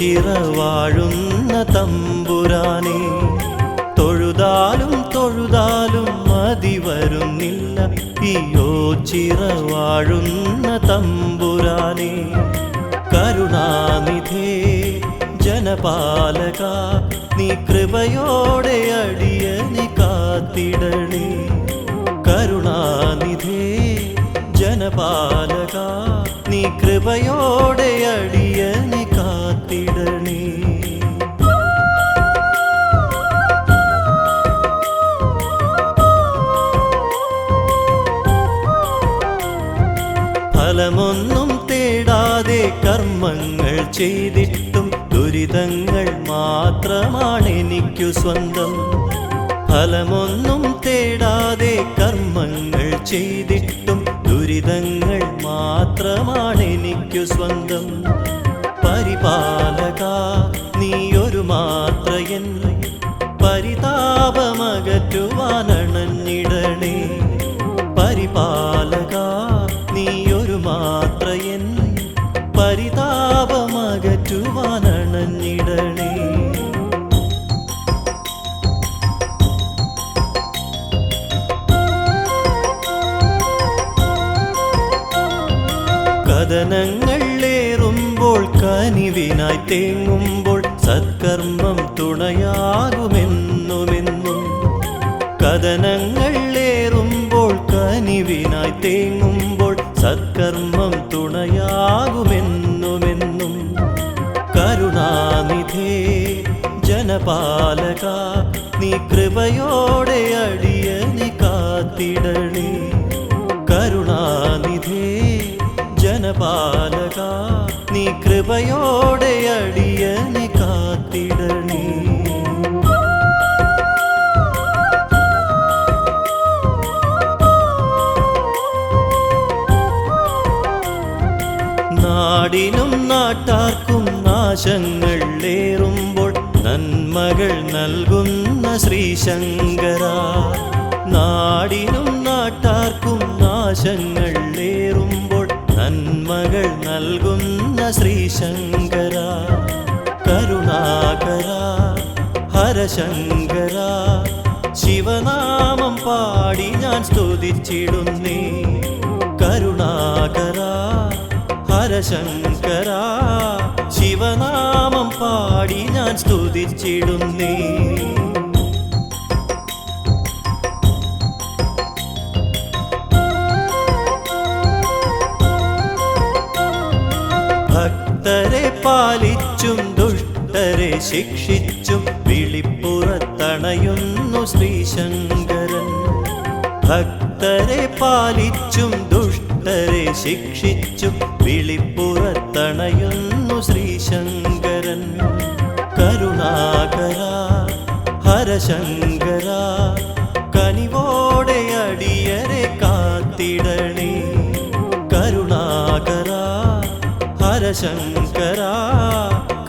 ചിറവാഴുന്ന തമ്പുരാനെ തൊഴുതാലും തൊഴുതാലും മതി വരുന്നില്ല ഈ ചിറവാഴുന്ന തമ്പുരാനെ കരുണാനിധേ ജനപാലക നീ കൃപയോടെ അടിയനെ കാത്തിടണേ കരുണാനിധേ ജനപാലക നീ കൃപയോടെ അടിയനെ കാത്തിടണേ ഫലമൊന്നും തേടാതെ കർമ്മങ്ങൾ ചെയ്തിട്ടും ദുരിതങ്ങൾ മാത്രമാണ് എനിക്കു സ്വന്തം ഫലമൊന്നും തേടാതെ കർമ്മങ്ങൾ ചെയ്തിട്ടും ദുരിതങ്ങൾ മാത്രമാണ് എനിക്കു സ്വന്തം പരിപാലക നീയൊരു മാത്രയൻ പരിതാപമകറ്റുവാനണഞ്ഞിടണേ പരിപാലക നീയൊരു മാത്രയൻ പരിതാപമകറ്റുവാനണഞ്ഞിടണേ കഥനങ്ങൾ ഏറുമ്പോൾ കനിവിനായി തേങ്ങുമ്പോൾ സത്കർമ്മം തുണയാകുമെന്നുമെന്നും കഥനങ്ങൾ ഏറുമ്പോൾ കനിവിനായി തേങ്ങുമ്പോൾ സത്കർമ്മം തുണയാകുമെന്നുമെന്നും കരുണാനിധേ ജനപാലക നീ കൃപയോടെ അടിയനെ കാത്തിടണേ കരുണാനിധേ ജനപാലക നീ കൃപയോടെ അടിയനെ കാത്തിടണേ നാടിനും നാട്ടാർക്കും നാശങ്ങൾ ഏറുമ്പോൾ നന്മകൾ നൽകുന്ന ശ്രീശങ്കര നാടിനും നാട്ടാർക്കും നാശങ്ങൾ ഏറുമ്പോൾ നന്മകൾ നൽകുന്ന ശ്രീശങ്കര കരുണാകര ഹരശങ്കര ശിവനാമം പാടി ഞാൻ സ്തുതിച്ചിടുന്നേ കരുണാകര ഹരശങ്കര ശിവനാമം പാടി ഞാൻ സ്തുതിച്ചിടുന്നേ ഭക്തരെ പാലിച്ചും ദുഷ്ടരെ ശിക്ഷിച്ചും വിളിപ്പുറത്തണയുന്നു ശ്രീശങ്കരൻ ഭക്തരെ പാലിച്ചും ദുഷ്ടരെ ശിക്ഷിച്ചും വിളിപ്പുറത്തണയുന്നു ശ്രീശങ്കരൻ കരുണാകര ഹരശങ്കര കനിവോടെ അടിയരെ കാത്തിടണേ കരുണാകര ഹരശങ്കര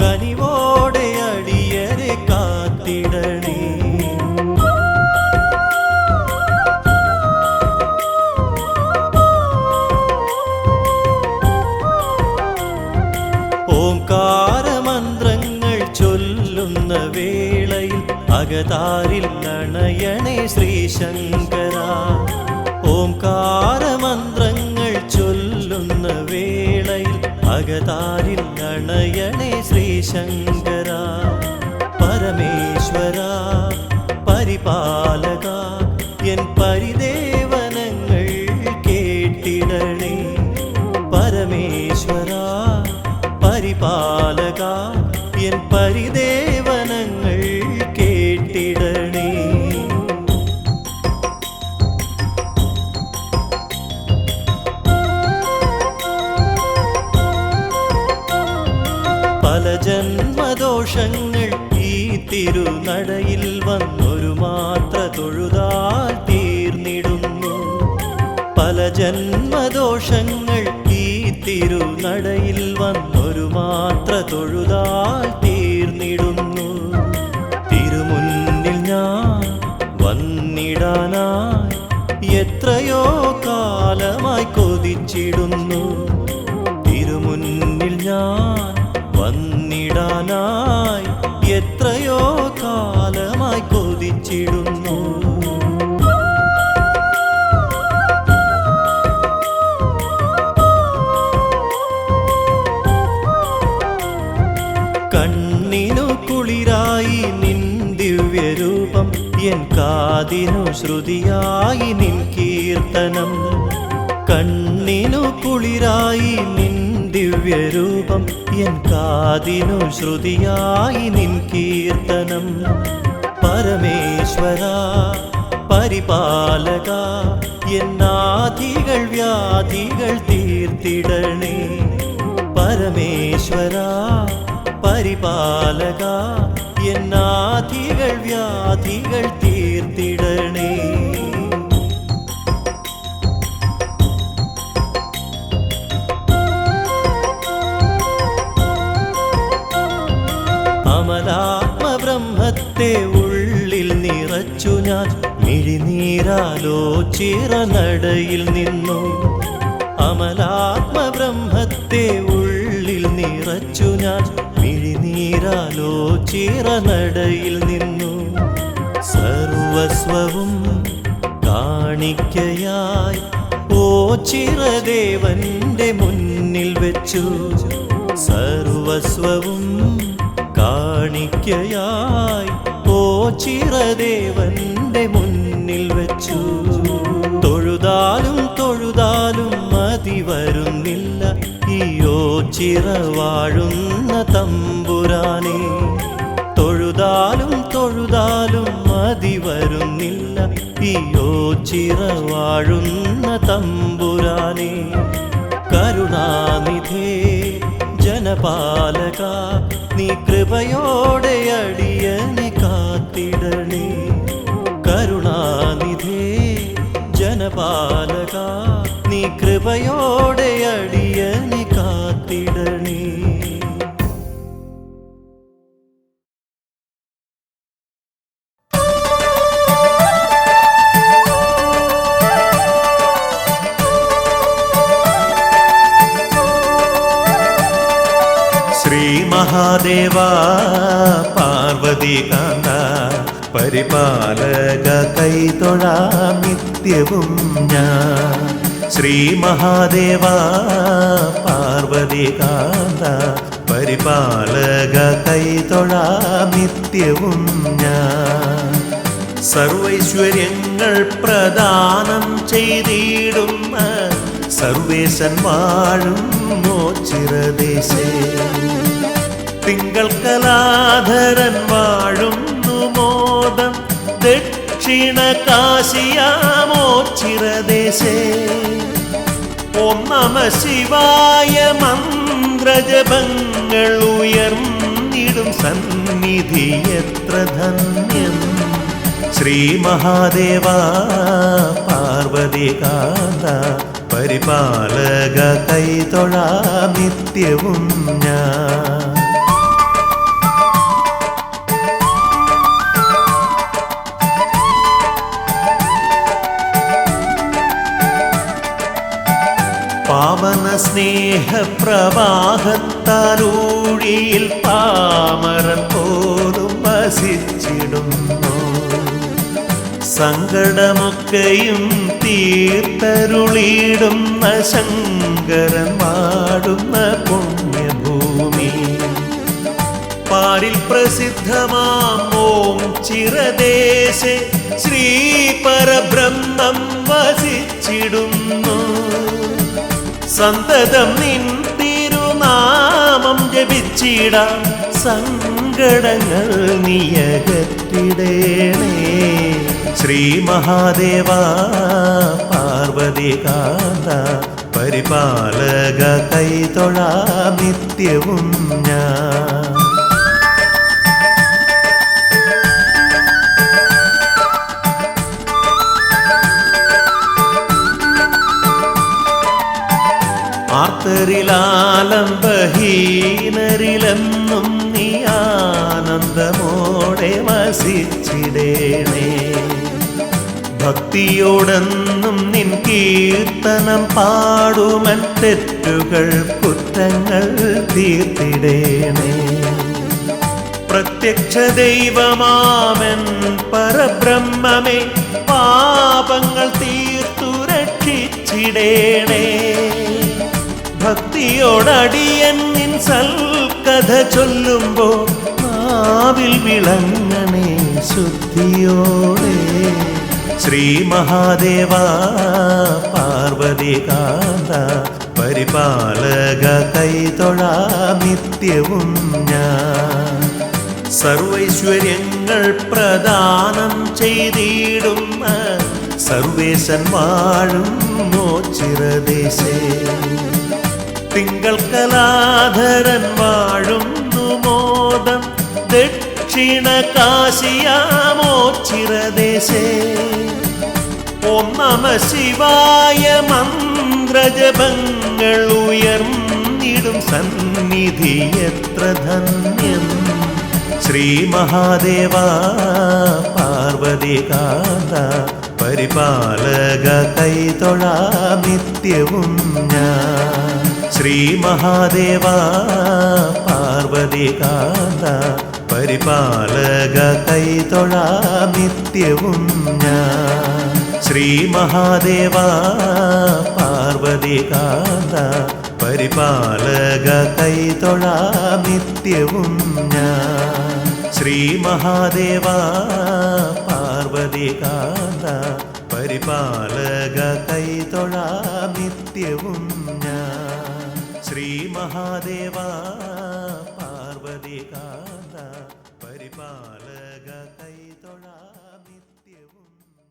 കനിവോടെ അടിയരെ കാത്തിടണേ ഓംകാരമന്ത്രങ്ങൾ ചൊല്ലുന്ന വേളയിൽ അകതാരിൽ അണയണേ ശ്രീശങ്കര ഓംകാരമന്ത്രങ്ങൾ ചൊല്ലുന്ന വേളയിൽ അകതാരിൽ അണയണേ ശ്രീശങ്കര പരമേശ്വര പരിപാലക എൻ പരിദേവനങ്ങൾ കേട്ടിടണേ പരമേശ്വര പരിപാലക എൻ പരിദേവനങ്ങൾ കേട്ടിടണേ പല ജന്മദോഷങ്ങൾ ഈ തിരുനടയിൽ വന്നൊരു മാത്ര തൊഴുതാൽ തീർന്നിടുന്നു പല ജന്മദോഷങ്ങൾ ഈ തിരുനടയിൽ വന്നൊരു മാത്ര തൊഴുതാൽ തീർന്നിടുന്നു തിരുമുന്നിൽ ഞാൻ വന്നിടാനായി എത്രയോ കാലമായി കൊതിച്ചിടുന്നു തിരുമുന്നിൽ ഞാൻ വന്നിടാനായി കണ്ടിടാനായി എത്രയോ കാലമായി കൊതിച്ചിടുന്നു. കണ്ണിനു കുളിരായി നിൻ ദിവ്യരൂപം, എൻ കാതിനു ശ്രുതിയായി നിൻ കീർത്തനം. കണ്ണിനു കുളിരായി നിൻ ദിവ്യരൂപം, എൻ കാതിനു ശ്രുതിയായി നിൻ കീർത്തനം. പരമേശ്വര പരിപാലക, എന്നാധികൾ വ്യാധികൾ തീർത്തിടണേ. പരമേശ്വര പരിപാലക, എന്നാധികൾ വ്യാധികൾ തീർത്തിടണേ. അമലാത്മബ്രഹ്മത്തെ ഉള്ളിൽ നിറച്ചു ഞാൻ, മിഴിനീരാലോചിറനടയിൽ നിന്നു. അമലാത്മബ്രഹ്മത്തെ ഉള്ളിൽ നിറച്ചു ഞാൻ, മിഴിനീരാലോചിറനടയിൽ നിന്നു. സർവസ്വവും കാണിക്കയായി ഓ ചിരദേവന്റെ മുന്നിൽ വെച്ചു. സർവസ്വവും കാണിക്കയായി ഓ ചിരദേവന്റെ മുന്നിൽ വെച്ചു. തൊഴുതാലും തൊഴുതാലും മതി വരുന്നില്ല ഈയോ ചിറവാഴുന്ന തമ്പുരാനെ. തൊഴുതാലും തൊഴുതാലും മതി വരുന്നില്ല ഈയോ ചിറവാഴുന്ന തമ്പുരാനെ. കരുണാനിധേ ജനപാലക, നീ കൃപയോടെ അടിയനെ കാത്തിടണേ. കരുണാനിധേ ജനപാലക, നീ കൃപയോടെ അടിയനെ കാത്തിടണേ. ശ്രീ മഹാദേവ പാർവതികാന്ത പരിപാലക, കൈതൊഴാം നിത്യവും ഞാൻ. ശ്രീ മഹാദേവ പാർവതികാന്ത പരിപാലക, കൈതൊഴാം നിത്യവും ഞാൻ. സർവൈശ്വര്യങ്ങൾ പ്രദാനം ചെയ്തിടുന്ന സർവേശൻ വാഴും മോചിരദേശേ. തിങ്കൾ കലാധരൻ വാഴുന്നു മോദം ദക്ഷിണ കാശിയാമോചിരദേശേ. ഓം നമ ശിവായ മന്ത്രജപങ്ങൾ ഉയർന്നിടും സന്നിധി എത്ര ധന്യം. ശ്രീ മഹാദേവ പാർവതികാന്ത പരിപാലക, കൈതൊഴാം നിത്യവും ഞാൻ. പാവന സ്നേഹപ്രവാഹത്താലൂഴിയിൽ പാമരൻ പോലും വസിച്ചിടുന്നു. സങ്കടമൊക്കെയും തീർത്തരുളിടുന്ന ശങ്കരൻ വാടുന്ന പുണ്യഭൂമി. പാരിൽ പ്രസിദ്ധമാം ഓം ചിരദേശേ ശ്രീ പരബ്രഹ്മം വസിച്ചിടുന്നു. സന്തതം നിൻ തിരുനാമം ജപിച്ചിടാം, സങ്കടങ്ങൾ നീയകറ്റിടേണേ. ശ്രീ മഹാദേവ പാർവതികാന്ത പരിപാലക, കൈതൊഴാം നിത്യവും ഞാൻ. ആർത്തരിലാലംബഹീനരിലെന്നും നീ ആനന്ദമോടെ വസിച്ചിടേണേ. ഭക്തിയോടെന്നും നിൻ കീർത്തനം പാടുമൻ തെറ്റുകൾ കുറ്റങ്ങൾ തീർത്തിടേണേ. പ്രത്യക്ഷ ദൈവമാമൻ പരബ്രഹ്മമേ പാപങ്ങൾ തീർത്തു രക്ഷിച്ചിടേണേ. ഭക്തിയോടടിയൻ നിൻ സൽക്കഥ ചൊല്ലുമ്പോ നാവിൽ വിളങ്ങണേ ശുദ്ധിയോടെ. ശ്രീ മഹാദേവ പാർവതികാന്ത പരിപാലക കൈതൊഴാം നിത്യവും ഞാൻ. സർവൈശ്വര്യങ്ങൾ പ്രദാനം ചെയ്തിടുന്ന സർവേശൻ വാഴും മോച്ചിറദേശേ. തിങ്കൾ കലാധരൻ വാഴുന്നു മോദം ദക്ഷിണ കാശിയാമോച്ചിറദേശേ. ഓം നമ ശിവായ മന്ത്രജപങ്ങൾ ഉയർന്നിടും സന്നിധി എത്ര ധന്യം. ശ്രീ മഹാദേവ പാർവതികാന്ത പരിപാലക കൈതൊഴാം നിത്യവും ഞാൻ. ശ്രീ മഹാദേവ പാർവതികാന്ത പരിപാലക കൈതൊഴാം നിത്യവും ഞാൻ. ശ്രീ മഹാദേവ പാർവതികാന്ത പരിപാലക കൈതൊഴാം നിത്യവും ഞാൻ. ശ്രീ മഹാദേവ പാർവതികാന്ത പരിപാലക കൈതൊഴാം നിത്യവും ഞാൻ. ശ്രീ മഹാദേവ പാർവതികാന്ത പരിപാലക കൈതൊഴാം നിത്യവും ഞാൻ.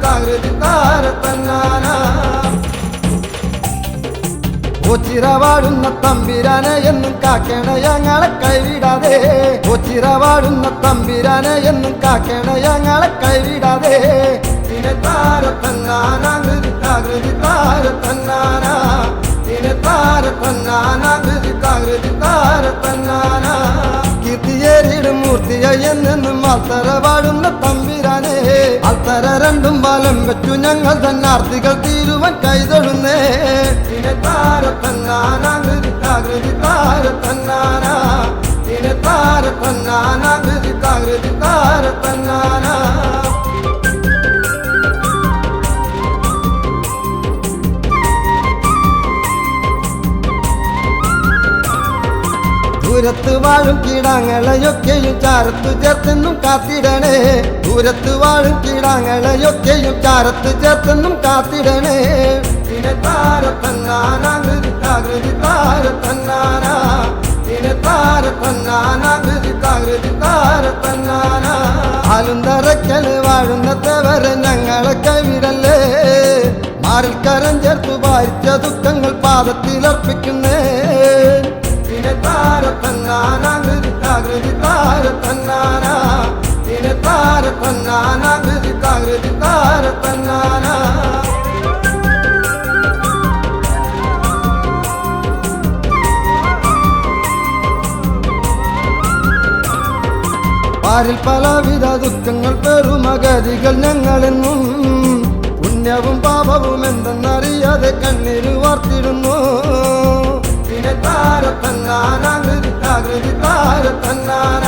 Tanana, Tanana, ഒച്ചിറവാടുന്ന തമ്പിരാനെ എന്നും കാക്കേണ ഞങ്ങളെ കൈവിടാതെ. ഒച്ചിറവാടുന്ന തമ്പിരാനെ എന്നും കാക്കേണ ഞങ്ങളെ കൈവിടാതെ. തിനെ താര തന്നാന താകൃതി താര തന്നാന. തിനെ താര തന്നാന താകൃതി താര തന്നാന. കീർത്തിയേറിയിടും മൂർത്തിയായി എന്നും അൽത്തറവാടുന്ന തമ്പിരാനെ. അൽത്തറ രണ്ടും ബലം വെച്ചു ഞങ്ങൾ തന്നാർത്തികൾ തീരുവൻ കൈതൊഴുന്നേ. തിനെ താര തന്നാന താകൃതി താര തന്നാന. തിനെ താര തന്നാന താകൃതി താര തന്നാന. ദൂരത്ത് വാഴും കീടാങ്ങളെയൊക്കെയും ചാരത്തു ചേർത്തെന്നും കാത്തിടണേ. ദൂരത്ത് വാഴും കീടാങ്ങളെയൊക്കെയും ചാരത്ത് ചേർത്തെന്നും കാത്തിടണേ. തിനെ താര തന്നാന താകൃതി താര തന്നാന. തിനെ താര തന്നാന താകൃതി താര തന്നാന. ആലും തറക്കല് വാഴുന്നവരെ ഞങ്ങളെ കൈവിടല്ലേ. മാറിൽ കരം ചേർത്തു വായിച്ച ദുഃഖങ്ങൾ പാദത്തിലർപ്പിക്കുന്നേ. തിനെ താര തന്നാന താകൃതി താര തന്നാന. തിനെ താര തന്നാന താകൃതി താര തന്നാന. പാരിൽ പലവിധ ദുഃഖങ്ങൾ പെരുമഗതികൾ ഞങ്ങളെന്നും. പുണ്യവും പാപവും എന്തെന്നറിയാതെ കണ്ണീര് വാർത്തിടുന്നു. തിനെ താര തന്നാന താകൃതി താര തന്നാന.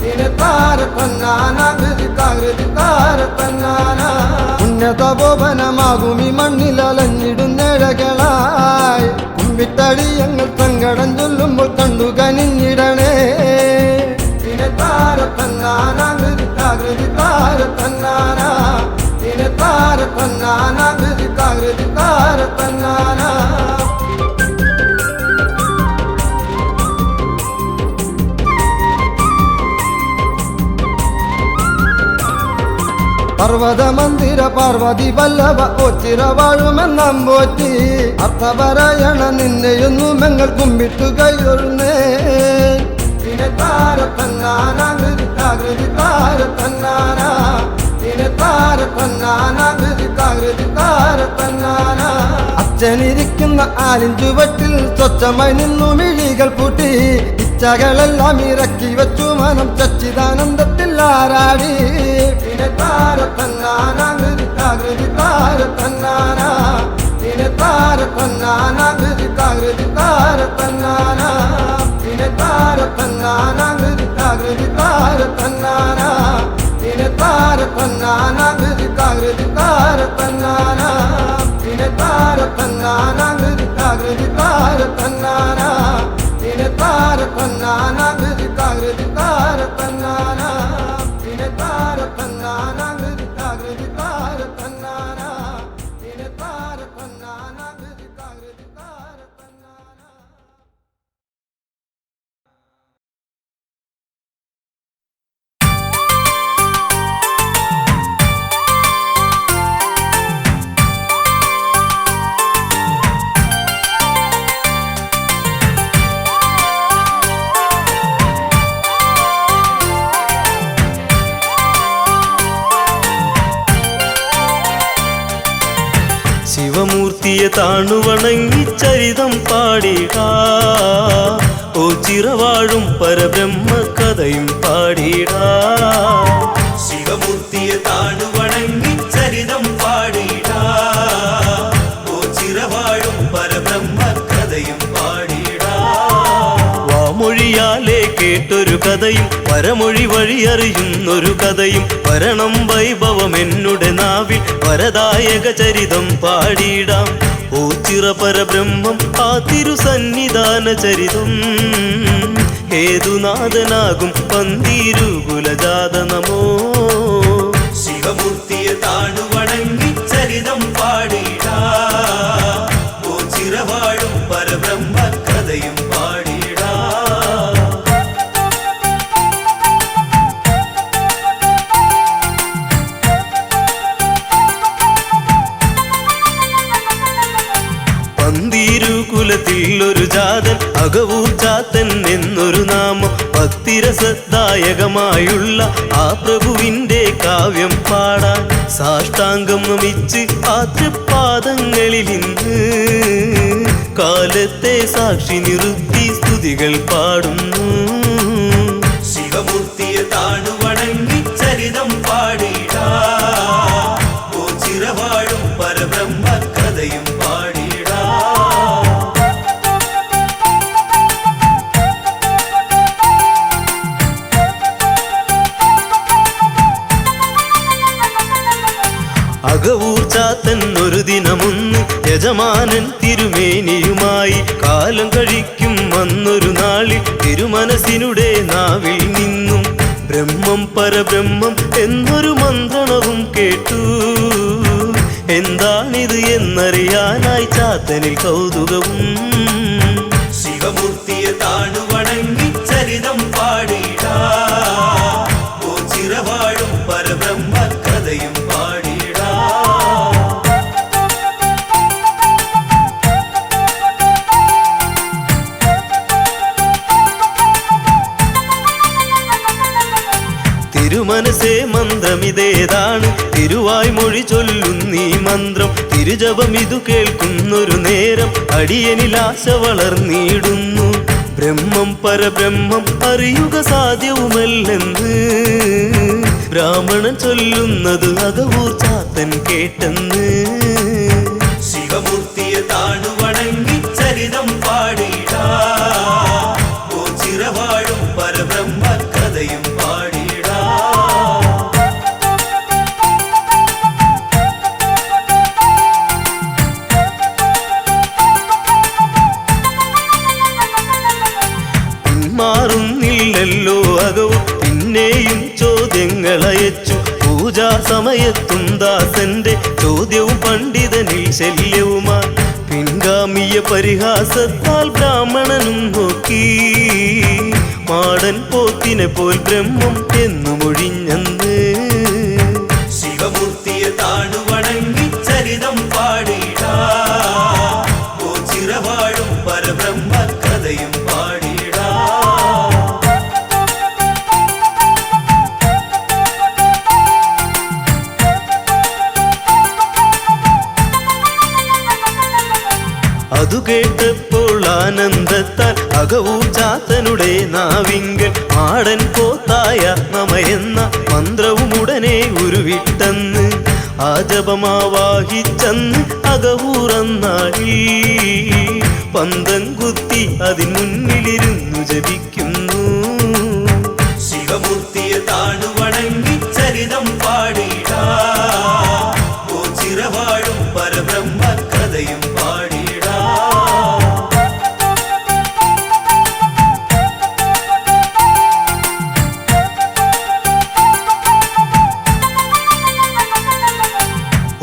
തിനെ താര തന്നാന താകൃതി താര തന്നാന. പുണ്യതപോപനമാകും ഈ മണ്ണിലലഞ്ഞിടുന്നേഴകളായി. കുമ്പിട്ടടിയങ്ങൾ സങ്കടം ചൊല്ലുമ്പോൾ കണ്ടു കനിഞ്ഞിടണേ. തിനെ താര തന്നാന താകൃതി താര തന്നാന. തിനെ താര തന്നാന താകൃതി താര തന്നാന. പർവ്വത മന്ദിര പാർവതി വല്ലഭ ഒച്ചിറ വാഴുമെന്നമ്പോറ്റി. അർത്ഥപരായണ നിന്നെയൊന്നും ഞങ്ങൾ കുമ്പിട്ടു കൈതൊഴുന്നേ. തിനെ താര തന്നാന കൃതി താകൃതി താര തന്നാന തിനെ താര തന്നാന കൃതി താകൃതി താര തന്നാന. അച്ഛനിരിക്കുന്ന ആലിൻ ചുവട്ടിൽ സ്വച്ഛമായി നിന്നു മിഴികൾ പൂട്ടി ഇച്ഛകളെല്ലാം ഇറക്കി വെച്ചു മനം സച്ചിദാനന്ദത്തിൽ ആരാടി. തിനെ താര തന്നാന കൃതി താകൃതി താര തന്നാന തിനെ താര തന്നാന കൃതി താകൃതി താര തന്നാന തിനെ താര തന്നാന കൃതി താകൃതി താര തന്നാന തിനെ താര തന്നാന കൃതി താകൃതി താര തന്നാന തിനെ താര തന്നാന കൃതി താകൃതി താര തന്നാന തിനെ താര തന്നാന കൃതി താകൃതി താര തന്നാന തിനെ താര തന്നാന കൃതി താകൃതി താര തന്നാന തിനെ താര തന്നാന കൃതി താകൃതി താര തന്നാന. ശിവമൂർത്തിയെ താണുവണങ്ങി ചരിതം പാടിടാ. ഓ ചിറവാഴും പരബ്രഹ്മ കഥയും പാടിടാ. ശിവമൂർത്തിയെ താണുവണങ്ങി ചരിതം പാടിടാ. ഓ ചിറവാഴും പരബ്രഹ്മ കഥയും പാടിടാ. വാമൊഴിയാലേ കേട്ടൊരു കഥയും പരമൊഴി വഴി അറിയുന്നൊരു കഥയും വരണം വൈഭവം എന്നുടെ നാവിൽ വരദായക ചരിതം പാടിടാം. ഓ ചിറ പരബ്രഹ്മം ആ തിരുസന്നിധാന ചരിതം ഹേതുനാഥനാകും പന്തീരുകുലജാത നമോ. ശിവമൂർത്തിയെ താണുവണങ്ങി ചരിതം പാടിടാ. ഓ ചിറവാഴും പരബ്രഹ്മ കഥയും പാടിടാ. പന്തീരുകുലത്തിൽ ഒരു ജാതൻ അകവൂർ ചാത്തൻ എന്നൊരു നാമം ഭക്തിരസദായകമായുള്ള ആ പ്രഭുവിൻ്റെ കാവ്യം പാടാൻ സാഷ്ടാംഗം നമിച്ച് ആദ്യപാദങ്ങളിൽ ഇന്ന് കാലത്തെ സാക്ഷി നിർത്തി സ്തുതികൾ പാടുന്നു. ശിവമൂർത്തിയെ താണുവണങ്ങി ചരിതം പാടിടാ. ഓ ചിറവാഴും പരബ്രഹ്മ കഥയും പാടിടാ. അകവൂർ ചാത്തൻ ഒരു ദിനമൊന്ന് യജമാനൻ തിരുമേനിയുമായി കാലം കഴിക്കും വന്നൊരു നാളിൽ തിരുമനസിനുടെ നാവിൽ നിന്നും ബ്രഹ്മം പരബ്രഹ്മം എന്നൊരു മന്ത്രണവും കേട്ടു. എന്താണിത് എന്നറിയാനായി ചാത്തനിൽ കൗതുകവും. ശിവമൂർത്തിയെ താണുവണങ്ങി ചരിതം പാടിടാ. ഓ ചിറവാഴും പരബ്രഹ്മ കഥയും പാടിടാ. തിരുമനസേ മന്ത്രമിതേതാണ് തിരുവായ്മൊഴി ചൊല്ലുന്നീ മന്ത്രം തിരുജപം ഇതു കേൾക്കുന്നൊരു നേരം അടിയനിലാശ വളർന്നിടുന്നു. ബ്രഹ്മം പരബ്രഹ്മം അറിയുക സാധ്യവുമല്ലെന്ന് ബ്രാഹ്മണൻ ചൊല്ലുന്നത് അകവൂർ ചാത്തൻ കേട്ടെന്ന്. ശിവമൂർത്തിയെ താണുവണങ്ങി ചരിതം പാടിടാ. ഓ ചിറവാഴും പരബ്രഹ്മ കഥയും പാടിടാ. പിന്മാറുന്നില്ലല്ലോ അകവും പിന്നെയും ചോദ്യങ്ങളയച്ചു. പൂജാ സമയത്തും ദാസന്റെ ചോദ്യവും പണ്ഡിതനിൽ ശല്യവുമായി പിൻഗാമിയ പരിഹാസത്താൽ ബ്രാഹ്മണനും നോക്കി മാടൻ പോത്തിനെ പോൽ ബ്രഹ്മം എന്നു മൊഴിഞ്ഞന്ന്. ശിവമൂർത്തിയെ താണുവണങ്ങി ചരിതം പാടിടാ. ഓ ചിറവാഴും പരബ്രഹ്മ കഥയും പാടിടാ. അതു കേട്ടപ്പോൾ ആനന്ദത്താൽ അകവൂർ ചാത്തനുടെ നാവിങ്കൽ മാടൻ പോത്തായ നമയെന്ന മന്ത്രവും ഉടനെ ഉരുവിട്ടെന്ന് ആ ജപമാവാഹിച്ചെന്ന് അകവൂറന്നാളി പന്തം കുത്തി അതിൻ മുന്നിലിരുന്നു ജപിക്കുന്നു. ശിവമൂർത്തിയെ താണു വണങ്ങി ചരിതം പാടിടാ, ഓ ചിരവാഴും പരബ്രഹ്മ കഥയും പാടിടാ.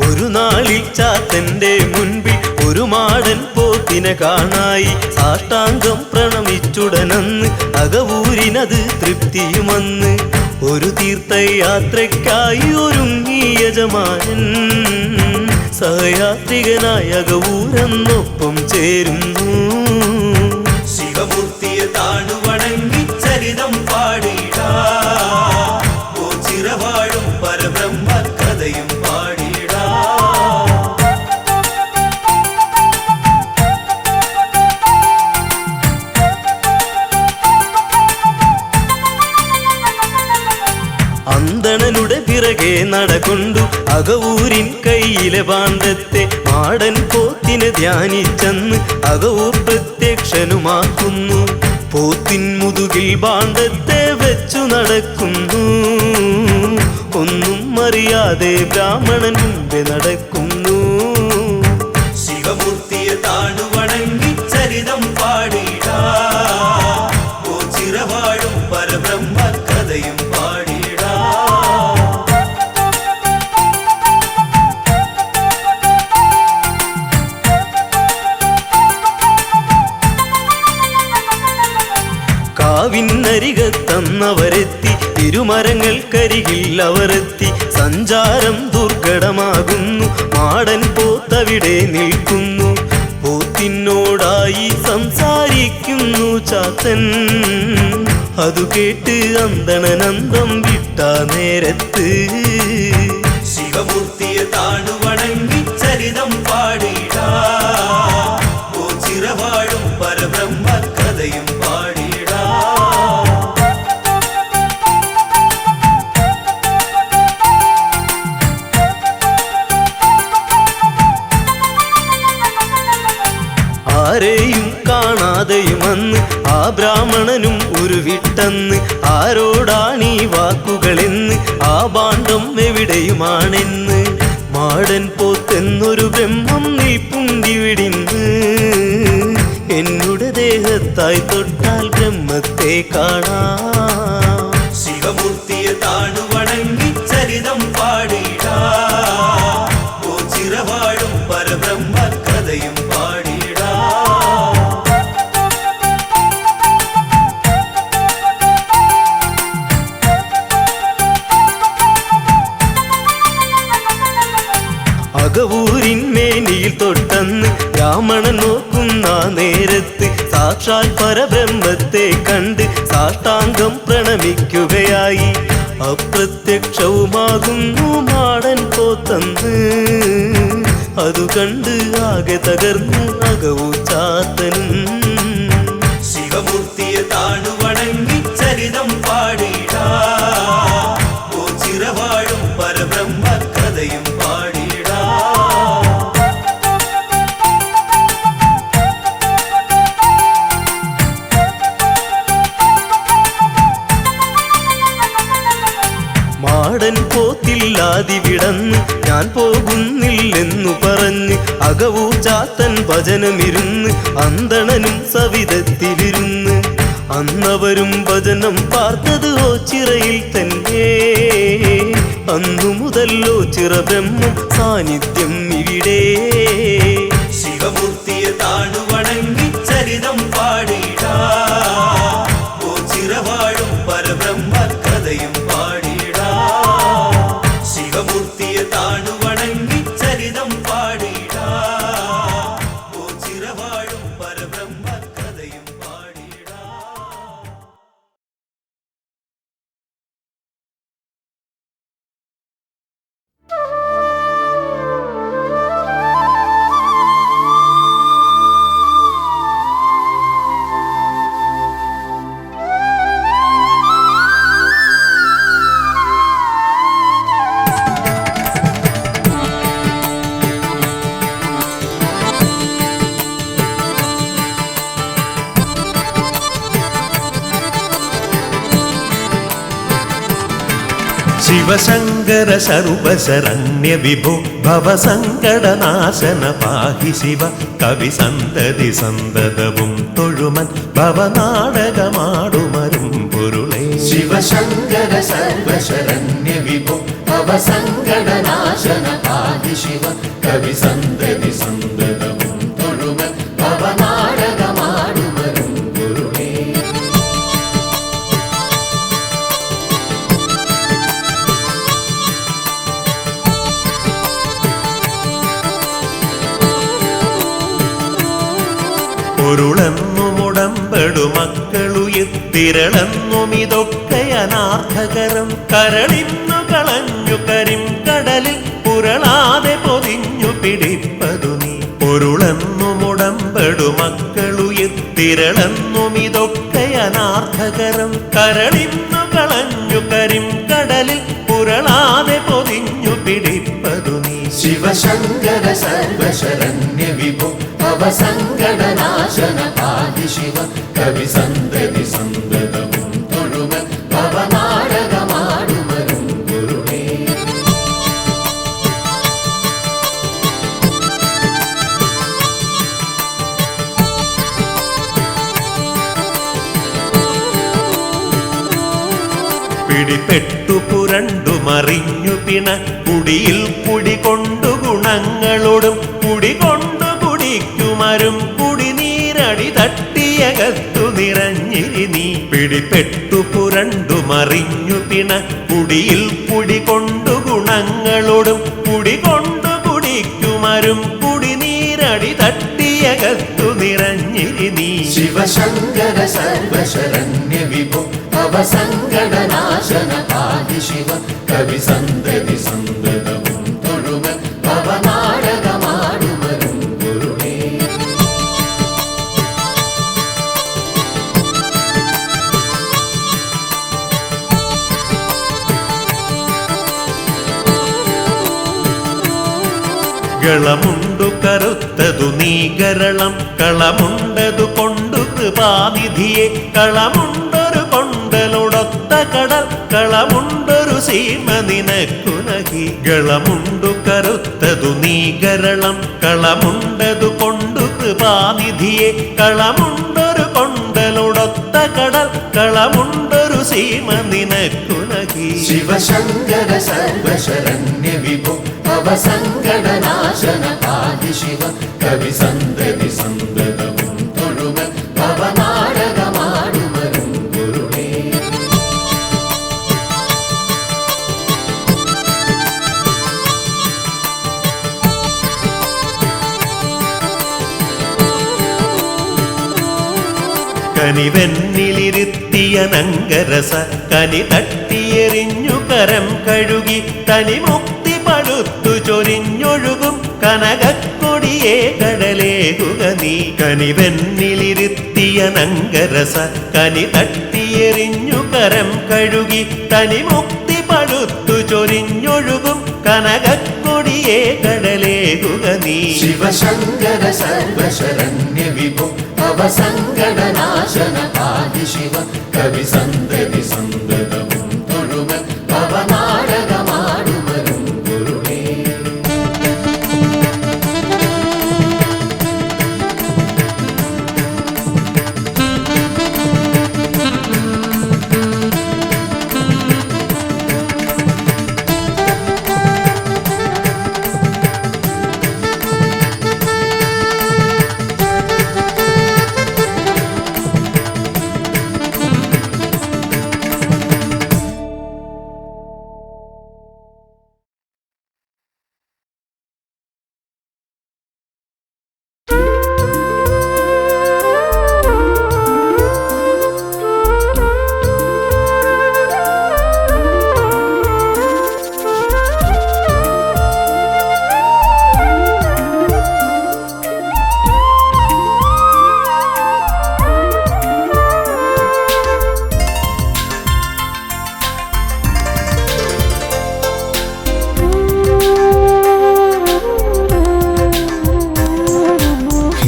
ഒരു നാളിൽ ചാത്തന്റെ മുൻപിൽ ഒരു മാടൻ പോത്തിനെ കാണായി സാഷ്ടാംഗം പ്രണമിച്ചുടനന്ന് അകവൂരിനത് തൃപ്തിയുമന്ന്. ഒരു തീർത്ഥയാത്രയ്ക്കായി ഒരുങ്ങി യജമാനൻ സഹയാത്രികനായ അകവൂരെന്നൊപ്പം ചേരുന്നു. ശിവമൂർത്തിയെ താണു വണങ്ങി ചരിതം പാടിടാ, ഓ ചിരവാഴും പരബ്രഹ്മ കഥയും പാടിടാ. അന്തണനുടെ പിറകെ നടകൊണ്ടു അകവൂരിൻ കയ്യിലെ പാണ്ഡത്തെ മാടൻ പോത്തിനെ ധ്യാനിച്ചെന്ന് അകവൂർ പ്രത്യക്ഷനുമാക്കുന്നു. പോത്തിൻ മുതുകിൽ പാണ്ഡത്തെ വെച്ചു നടക്കുന്നു. ഒന്നും അറിയാതെ ബ്രാഹ്മണൻ മുമ്പേ നടക്കുന്നു. ശിവമൂർത്തിയെ താണു വണങ്ങി ചരിതം പാടിടാ, ഓ ചിരവാഴും പരബ്രഹ്മ കഥയും പാടിടാ. കാവിനരികത്തന്നവരെത്തി ഇരുമരങ്ങൾക്കരികിൽ അവരെത്തി. സഞ്ചാരം ദുർഘടമാകുന്നു, മാടൻ പോത്തവിടെ നിൽക്കുന്നു. പോത്തിനോടായി സംസാരിക്കുന്നു ചാത്തൻ, അതു കേട്ട് അന്തണനന്തം വിട്ട നേരത്ത്. ശിവമൂർത്തിയെ താണു വണങ്ങി ചരിതം പാടിടാ, ഓ ചിരവാഴും പരബ്രഹ്മ കഥയും പാടിടാ. ആരെയും കാണാതെയും അന്ന് ആ ബ്രാഹ്മണനും ഉരുവിട്ടെന്ന്. ആരോടാണീ വാക്കുകളെന്ന്, ആ ഭാണ്ഡം എവിടെയുമാണെന്ന്. മാടൻ പോത്തെന്നൊരു ബ്രഹ്മം നിൽപ്പുണ്ടിവിടിന്ന്. എന്നുടെ ദേഹത്തായി തൊട്ടാൽ ബ്രഹ്മത്തെ കാണാം. ശിവമൂർത്തിയെ താണു വണങ്ങി ചരിതം പാടിടാ, ഓ ചിരവാഴും പരബ്രഹ്മ കഥയും പാടിടാ. അകവൂരിന്മേനിയിൽ തൊട്ടെന്ന് ബ്രാഹ്മണൻ നോക്കുന്ന നേരത്ത് സാക്ഷാൽ പരബ്രഹ്മത്തെ കണ്ട് സാഷ്ടാംഗം പ്രണമിക്കുകയായി. അപ്രത്യക്ഷവുമാകുന്നു മാടൻ പോത്തന്ന്, അതു കണ്ട് ആകെ തകർന്ന് അകവൂർ ചാത്തനും. ശിവമൂർത്തിയെ താണു വണങ്ങി ചരിതം പാടിടാ, ഓ ചിരവാഴും പരബ്രഹ്മ കഥയും പാടിടാ. മാടൻ പോത്തില്ലാതിവിടന്ന് ഞാൻ പോകുന്നില്ലെന്നു പറഞ്ഞ് അകവൂർ ചാത്തൻ ഭജനമിരുന്ന് അന്തണനും സവിധത്തിലിരുന്ന്. അന്നവരും ഭജനം പാർത്തത് ഓച്ചിറയിൽ തന്നെ. അന്നു മുതൽ ഓച്ചിറ ബ്രഹ്മം സാന്നിധ്യം ഇവിടെ. ശിവമൂർത്തിയെ താണു വണങ്ങി ചരിതം പാടിടാ, ഓ ചിരവാഴും പരബ്രഹ്മ കഥയും പാടിടാ. ശിവമൂർത്തിയെ താണു വണങ്ങി ചരിതം പാടിടാ, ഓ ചിരവാഴും പരബ്രഹ്മ കഥയും പാടിടാ. ശിവശങ്കര സർവശരണ്യ വിഭോ ഭവസങ്കടനാശന പാഹി ശിവ കവി സന്തതി സന്തതവും തൊഴുമൻ ഭവനാടകമാടുമരും പൊരുളേ. ശിവശങ്കര സർവശരണ്യ വിഭോ ഭവസങ്കടനാശന പാഹി ശിവ കവി സന്തതി സന്തതവും തൊഴുമൻ ഭവനാടകമാടുമരും പൊരുളേ. പൊരുളെന്നുമുടമ്പെടു മക്കളുയിത്തിരളെന്നുമിതൊക്കെ അനാർത്ഥകരം കരളിന്നു കളഞ്ഞു കരിം കടലിൽ പുരളാതെ പൊതിഞ്ഞു പിടിപ്പതു നീ. പൊരുളെന്നുമുടമ്പെടു മക്കളുയിത്തിരളെന്നുമിതൊക്കെ അനാർത്ഥകരം കരളിന്നു കളഞ്ഞു കരിം കടലിൽ പുരളാതെ പൊതിഞ്ഞു പിടിപ്പതു നീ. ശിവശങ്കര സർവശരണ്യ വിഭോ ഭവസങ്കടനാശന പാഹി ശിവ കവി സന്തതി സന്തതവും തൊഴുമൻ ഭവനാടകമാടുമരും പൊരുളേ. പിടിപ്പെട്ടു പുരണ്ടു മറിഞ്ഞു പിണ കുടിയിൽ കുടികൊണ്ടു ഗുണങ്ങളോടും കുടികൊണ്ടു കുടിക്കുമരും കുടിനീരടി തട്ടിയകത്തു നിറഞ്ഞിരി നീ. പിടിപ്പെട്ടു പുരണ്ടു മറിഞ്ഞു പിണ കുടിയിൽ കുടികൊണ്ടു ഗുണങ്ങളോടും കുടികൊണ്ടു കുടിക്കുമരും കുടിനീരടി തട്ടിയകത്തു നിറഞ്ഞിരി നീ. ശിവശങ്കര സർവശരണ്യ വിഭോ ഭവസങ്കടനാശന പാഹി ശിവ കവി സന്തതി സന്തതവും തൊഴുമൻ ഭവനാടകമാടുമരും പൊരുളേ. ഗളമുണ്ടു കറുത്തതു നീ ഗരളം കളമുണ്ടതു കൊണ്ടു കൃപാനിധിയെ കളമുണ്ടൊരു കൊണ്ടലൊടൊത്ത കടൽ കളമുണ്ടൊരു സീമ നിനക്കു നഹി. ഗളമുണ്ടു കറുത്തതു നീ ഗരളം കളമുണ്ടതു കൊണ്ടു കൃപാനിധിയെ കളമുണ്ടൊരു കൊണ്ടലൊടൊത്ത കടൽ കളമുണ്ടൊരു സീമ നിനക്കു നഹി. ശിവശങ്കര സർവശരണ്യ വിഭോ ഭവസങ്കടനാശന പാഹി ശിവ കവി സന്തതി സന്തതവും തൊഴുമൻ ഭവനാടകമാടുമരും പൊരുളേ. കനിവെന്നിലിരുത്തിയ നങ്കരസ കനി തട്ടിയെറിഞ്ഞു കരം കഴുകി തനി മുക്തി പടുത്തു ചൊരിഞ്ഞൊഴുകും കനകക്കൊടിയേ കടലേകുക നീ. കനിവെന്നിലിരുത്തിയ നങ്കരസ കനി തട്ടിയെറിഞ്ഞു കരം കഴുകി തനി മുക്തി പടുത്തു ചൊരിഞ്ഞൊഴുകും കനകക്കൊടിയേ കടലേകുക നീ. ശിവശങ്കര സർവശരണ്യ വിഭോ ഭവസങ്കടനാശന പാഹി ശിവ കവി സന്തതി സന്തതവും തൊഴുമൻ ഭവനാടകമാടുമരും പൊരുളേ.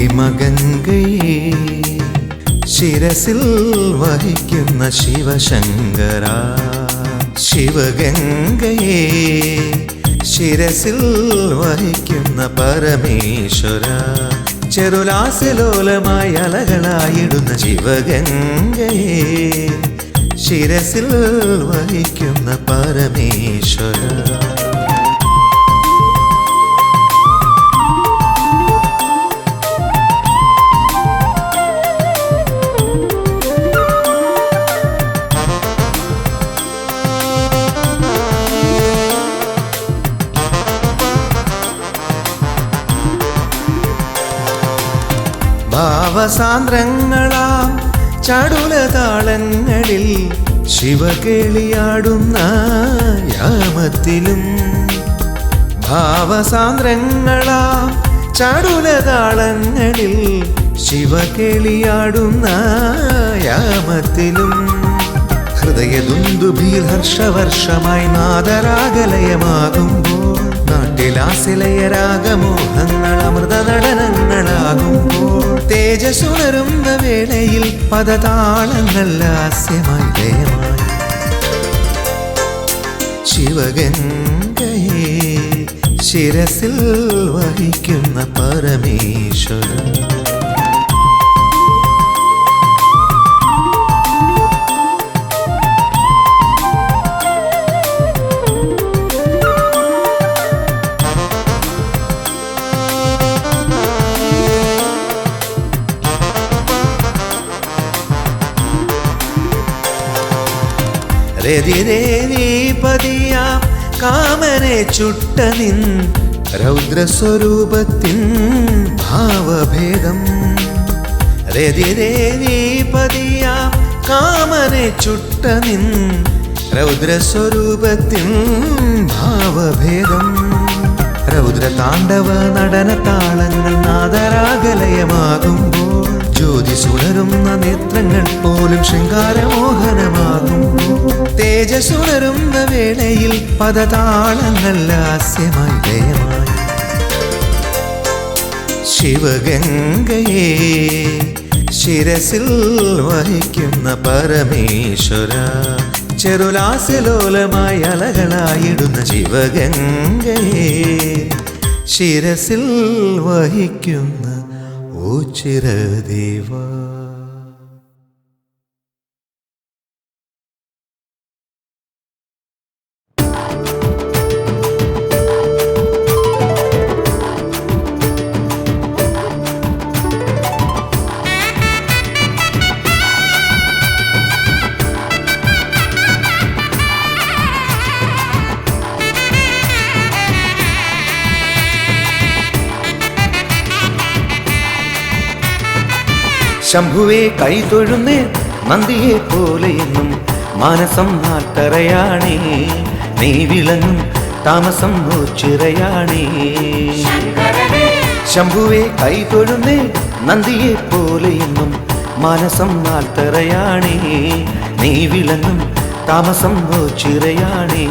ഹിമഗംഗയെ ശിരസിൽ വഹിക്കുന്ന ശിവശങ്കര ശിവഗംഗയെ ശിരസിൽ വഹിക്കുന്ന പരമേശ്വര ചെറുലാസലോലമായി അലകളായിടുന്ന ശിവഗംഗയെ ശിരസിൽ വഹിക്കുന്ന പരമേശ്വര ഭാവസാന്ദ്രങ്ങളാം ചടുലതാളങ്ങളിൽ ശിവകേളിയാടുന്ന യാമത്തിലും ഭാവസാന്ദ്രങ്ങളാം ചടുലതാളങ്ങളിൽ ശിവകേളിയാടുന്ന യാമത്തിലും ഹൃദയദുന്ദുഭിയിൽ ഹർഷവർഷമായി നാദരാഗലയമാകുമ്പോൾ നാട്ടിലാസിലയരാഗമോഹങ്ങൾ അമൃത നടനങ്ങളാകുമ്പോൾ തേജസ്സുണരുന്ന വേളയിൽ പദതാളങ്ങൾ ലാസ്യമായി ലയമായി ശിവഗംഗയെ ശിരസിൽ വഹിക്കുന്ന പരമേശ്വര രതിരേവീപതിയാം കാമനെ ചുട്ടനിൻ രൗദ്രസ്വരൂപത്തിൻ ഭാവഭേദം രതിരേവീപതിയാം കാമനെ ചുട്ടനിൻ രൗദ്രസ്വരൂപത്തിൻ ഭാവഭേദം രൗദ്രതാണ്ഡവ നടനതാളങ്ങൾ നാദരാഗലയമാകുമ്പോൾ ജ്യോതി സുണരുന്ന നേത്രങ്ങൾ പോലും ശൃംഗാരമോഹനമാകുമ്പോൾ തേജസ്സുണരുന്ന വേളയിൽ പദതാളങ്ങൾ ലാസ്യമായി ലയമായി ശിവഗംഗയെ ശിരസിൽ വഹിക്കുന്ന പരമേശ്വര ചെറുലാസ്യലോലമായി അലകളായിടുന്ന ശിവഗംഗയെ ശിരസിൽ വഹിക്കുന്ന ഓ ചിരദേവ ശംഭുവേ കൈതൊഴുന്നേ നന്ദിയെ പോലെയെന്നും മാനസം നാട്ടറയാണേ നീ വിളങ്ങും താമസം ചിറയാണേ ശംഭുവേ കൈതൊഴുന്നേ നന്ദിയെ പോലെയെന്നും മാനസം നാട്ടറയാണേ നീ വിളങ്ങും താമസം ചിറയാണേ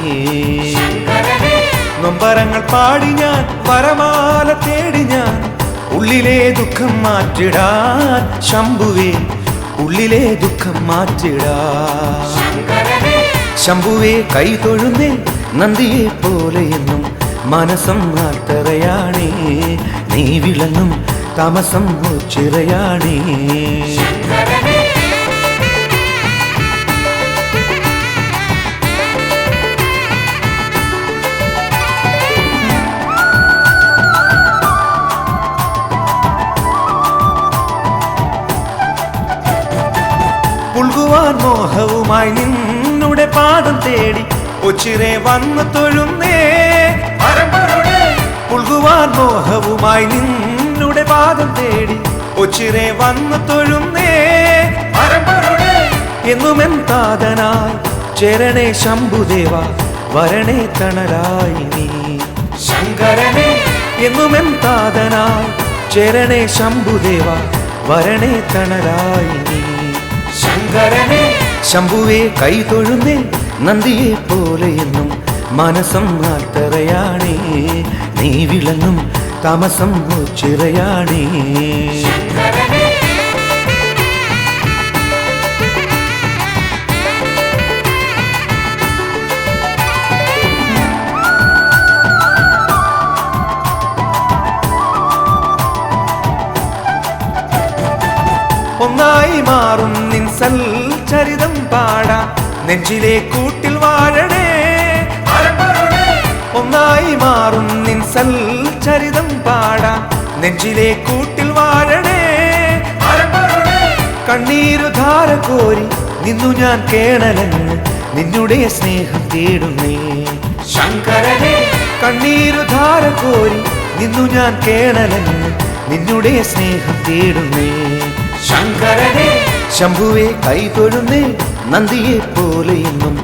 നൊമ്പരങ്ങൾ പാടി ഞാൻ പരമാല തേടി ഞാൻ ഉള്ളിലെ ദുഃഖം മാറ്റിടാൻ ശംഭുവേ ഉള്ളിലെ ദുഃഖം മാറ്റിടാൻ ശംഭുവേ കൈതൊഴുന്നേ നന്ദിയെ പോലെയെന്നും മനസം നാട്ടറയാണേ നീ വിളങ്ങും താമസം ചിറയാണേ പുൽകുവാൻ മോഹവുമായി നിന്നുടെ പാദം തേടി ഒച്ചിരെ വന്നു തൊഴുന്നേ പുൽകുവാൻ മോഹവുമായി നിന്നുടെ പാദം തേടി ഒച്ചിരെ വന്നു തൊഴുന്നേ എന്നുമെന്താതനായി ചേരണേ ശംഭുദേവ വരണേ തണലായി നീ ശങ്കരനെ എന്നുമെന്താതനായി ചേരണേ ശംഭുദേവ വരണേ തണലായി നീ ശങ്കരനെ ശംഭുവേ കൈതൊഴുന്നേ നന്ദിയെ പോലെയെന്നും മനസം നാട്ടറയാണേ നീ വിളങ്ങും താമസം ചിറയാണേ ഒന്നായി മാറും നിൻ സൽചരിതം പാടാം നെഞ്ചിലെ കൂട്ടിൽ വാഴണേ ഒന്നായി മാറും നിൻ സൽചരിതം പാടാം നെഞ്ചിലെ കൂട്ടിൽ വാഴണേ കണ്ണീരു ധാര കോരി നിന്നു ഞാൻ കേണലങ്ങ് നിന്നുടെ സ്നേഹം തേടുന്നേ ശങ്കരനെ കണ്ണീരു ധാര കോരി നിന്നു ഞാൻ കേണലങ്ങ് നിന്നുടെ സ്നേഹം തേടുന്നേ ശങ്കരനെ ശംഭുവെ കൈതൊഴുന്നേ നന്ദിയെ പോലെ എന്നും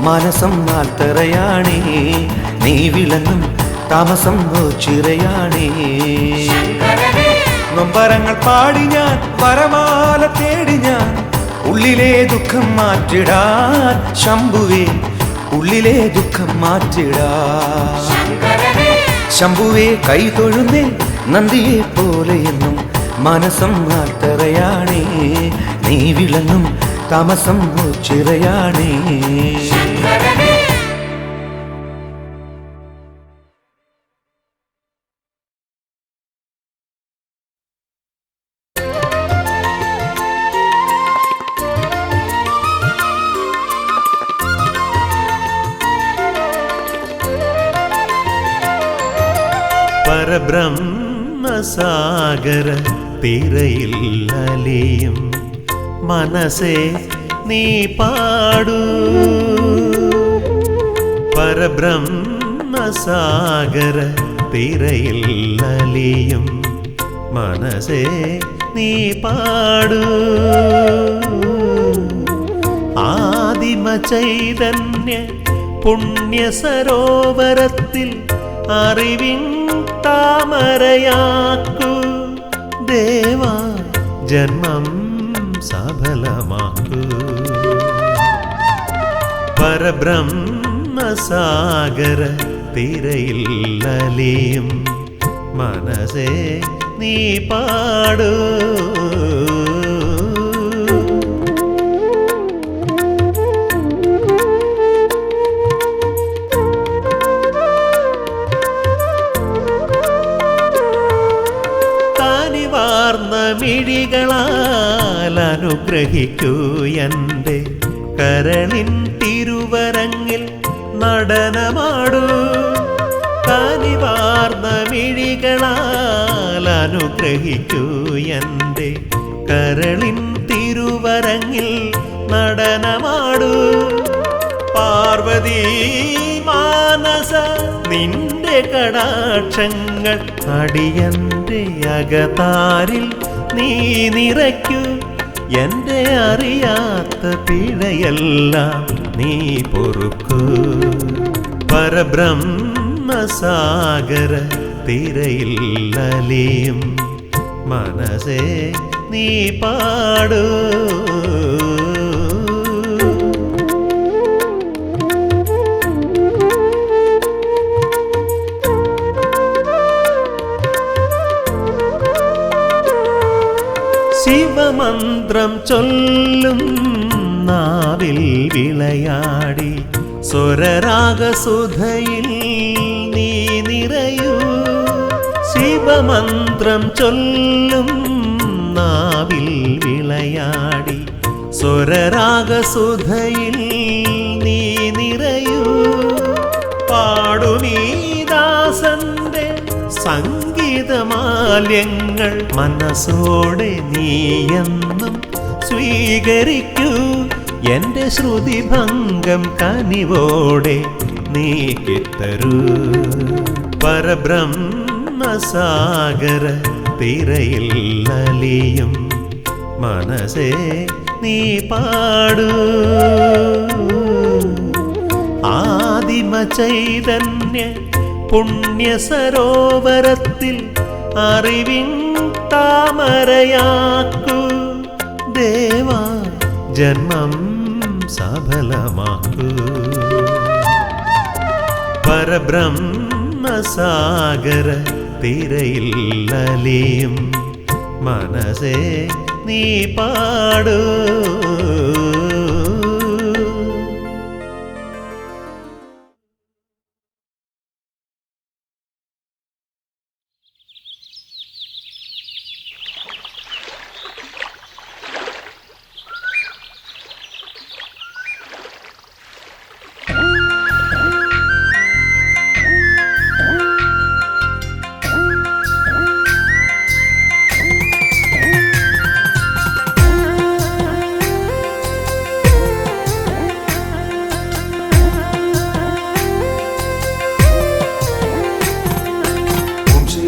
മനസം നാൽത്തറയാണേ നീ വിളങ്ങും താമസം ചിറയാണേ നൊമ്പരങ്ങൾ പാടി ഞാൻ വരമാല തേടി ഞാൻ ഉള്ളിലെ ദുഃഖം മാറ്റിടാൻ ശംഭുവേ ഉള്ളിലെ ദുഃഖം മാറ്റിടാൻ ശംഭുവെ കൈതൊഴുന്നേ നന്ദിയെ പോലെ എന്നും മനസം നാൽത്തറയാണേ നീ വിളങ്ങും താമസം ചിറയാണേ പരബ്രഹ്മസാഗര തിരയിൽ അലിയും മനസ്സേ നീ പാടൂ പരബ്രഹ്മസാഗര തിരയിൽ അലിയും മനസ്സേ നീ പാടൂ ആദിമ ചൈതന്യ പുണ്യ സരോവരത്തിൽ അറിവിൻ താമരയാക്കൂ ദേവാ ജന്മം സഫലമാക്കൂ പരബ്രഹ്മസാഗര തിരയിൽ അലിയും മനസ്സേ നീ പാടൂ മിഴികളാൽ അനുഗ്രഹിക്കൂ എൻ്റെ കരളിൻ തിരുവരങ്ങിൽ നടനമാടൂ കനിവാർന്ന മിഴികളാൽ അനുഗ്രഹിക്കൂ എൻ്റെ കരളിൻ തിരുവരങ്ങിൽ നടനമാടൂ പാർവതി മാനസ നിന്റെ കടാക്ഷങ്ങൾ അടിയന്റെ അകതാരിൽ നീ നിറയ്ക്കൂ എൻ്റെ അറിയാത്ത പിഴയെല്ലാം നീ പൊറുക്കൂ പരബ്രഹ്മസാഗര തിരയിൽ അലിയും മനസ്സേ നീ പാടൂ ശിവമന്ത്രം ചൊല്ലും നാവിൽ വിളയാടി സ്വരരാഗസുധയിൽ നീ നിറയൂ ശിവമന്ത്രം ചൊല്ലും നാവിൽ വിളയാടി സ്വരരാഗസുധയിൽ നീ നിറയൂ പാടുമീ ദാസന്റെ സംഗീതമാല്യങ്ങൾ മനസ്സോടെ നീയെന്നും സ്വീകരിക്കൂ എൻ്റെ ശ്രുതിഭംഗം കനിവോടെ നീക്കിത്തരൂ പരബ്രഹ്മസാഗര തിരയിൽ അലിയും മനസ്സേ നീ പാടൂ ആദിമ ചൈതന്യ പുണ്യ സരോവരത്തിൽ അറിവിൻ താമരയാക്കൂ ദേവാ ജന്മം സഫലമാക്കൂ പരബ്രഹ്മസാഗര തിരയിൽ അലിയും മനസ്സേ നീ പാടൂ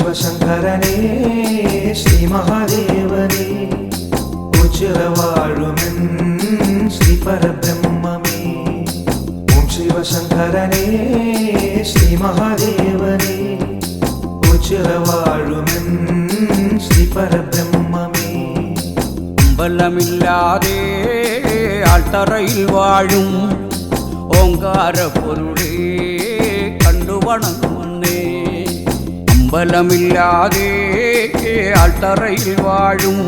ശിവശങ്കരനേ ശ്രീ മഹാദേവനേ ഉച്ചിറവാഴുമെൻ ശ്രീ പരബ്രഹ്മമേ. ഓം ശിവശങ്കരനേ ശ്രീ മഹാദേവനേ ഉച്ചിറവാഴുമെൻ ശ്രീ പരബ്രഹ്മമേ. അമ്പലമില്ലാതെ ആൾത്തറയിൽ വാഴും ഓങ്കാര പൊരുളേ കണ്ടുവണങ്ങുന്നേ. അമ്പലമില്ലാതെ ആൾത്തറയിൽ വാഴും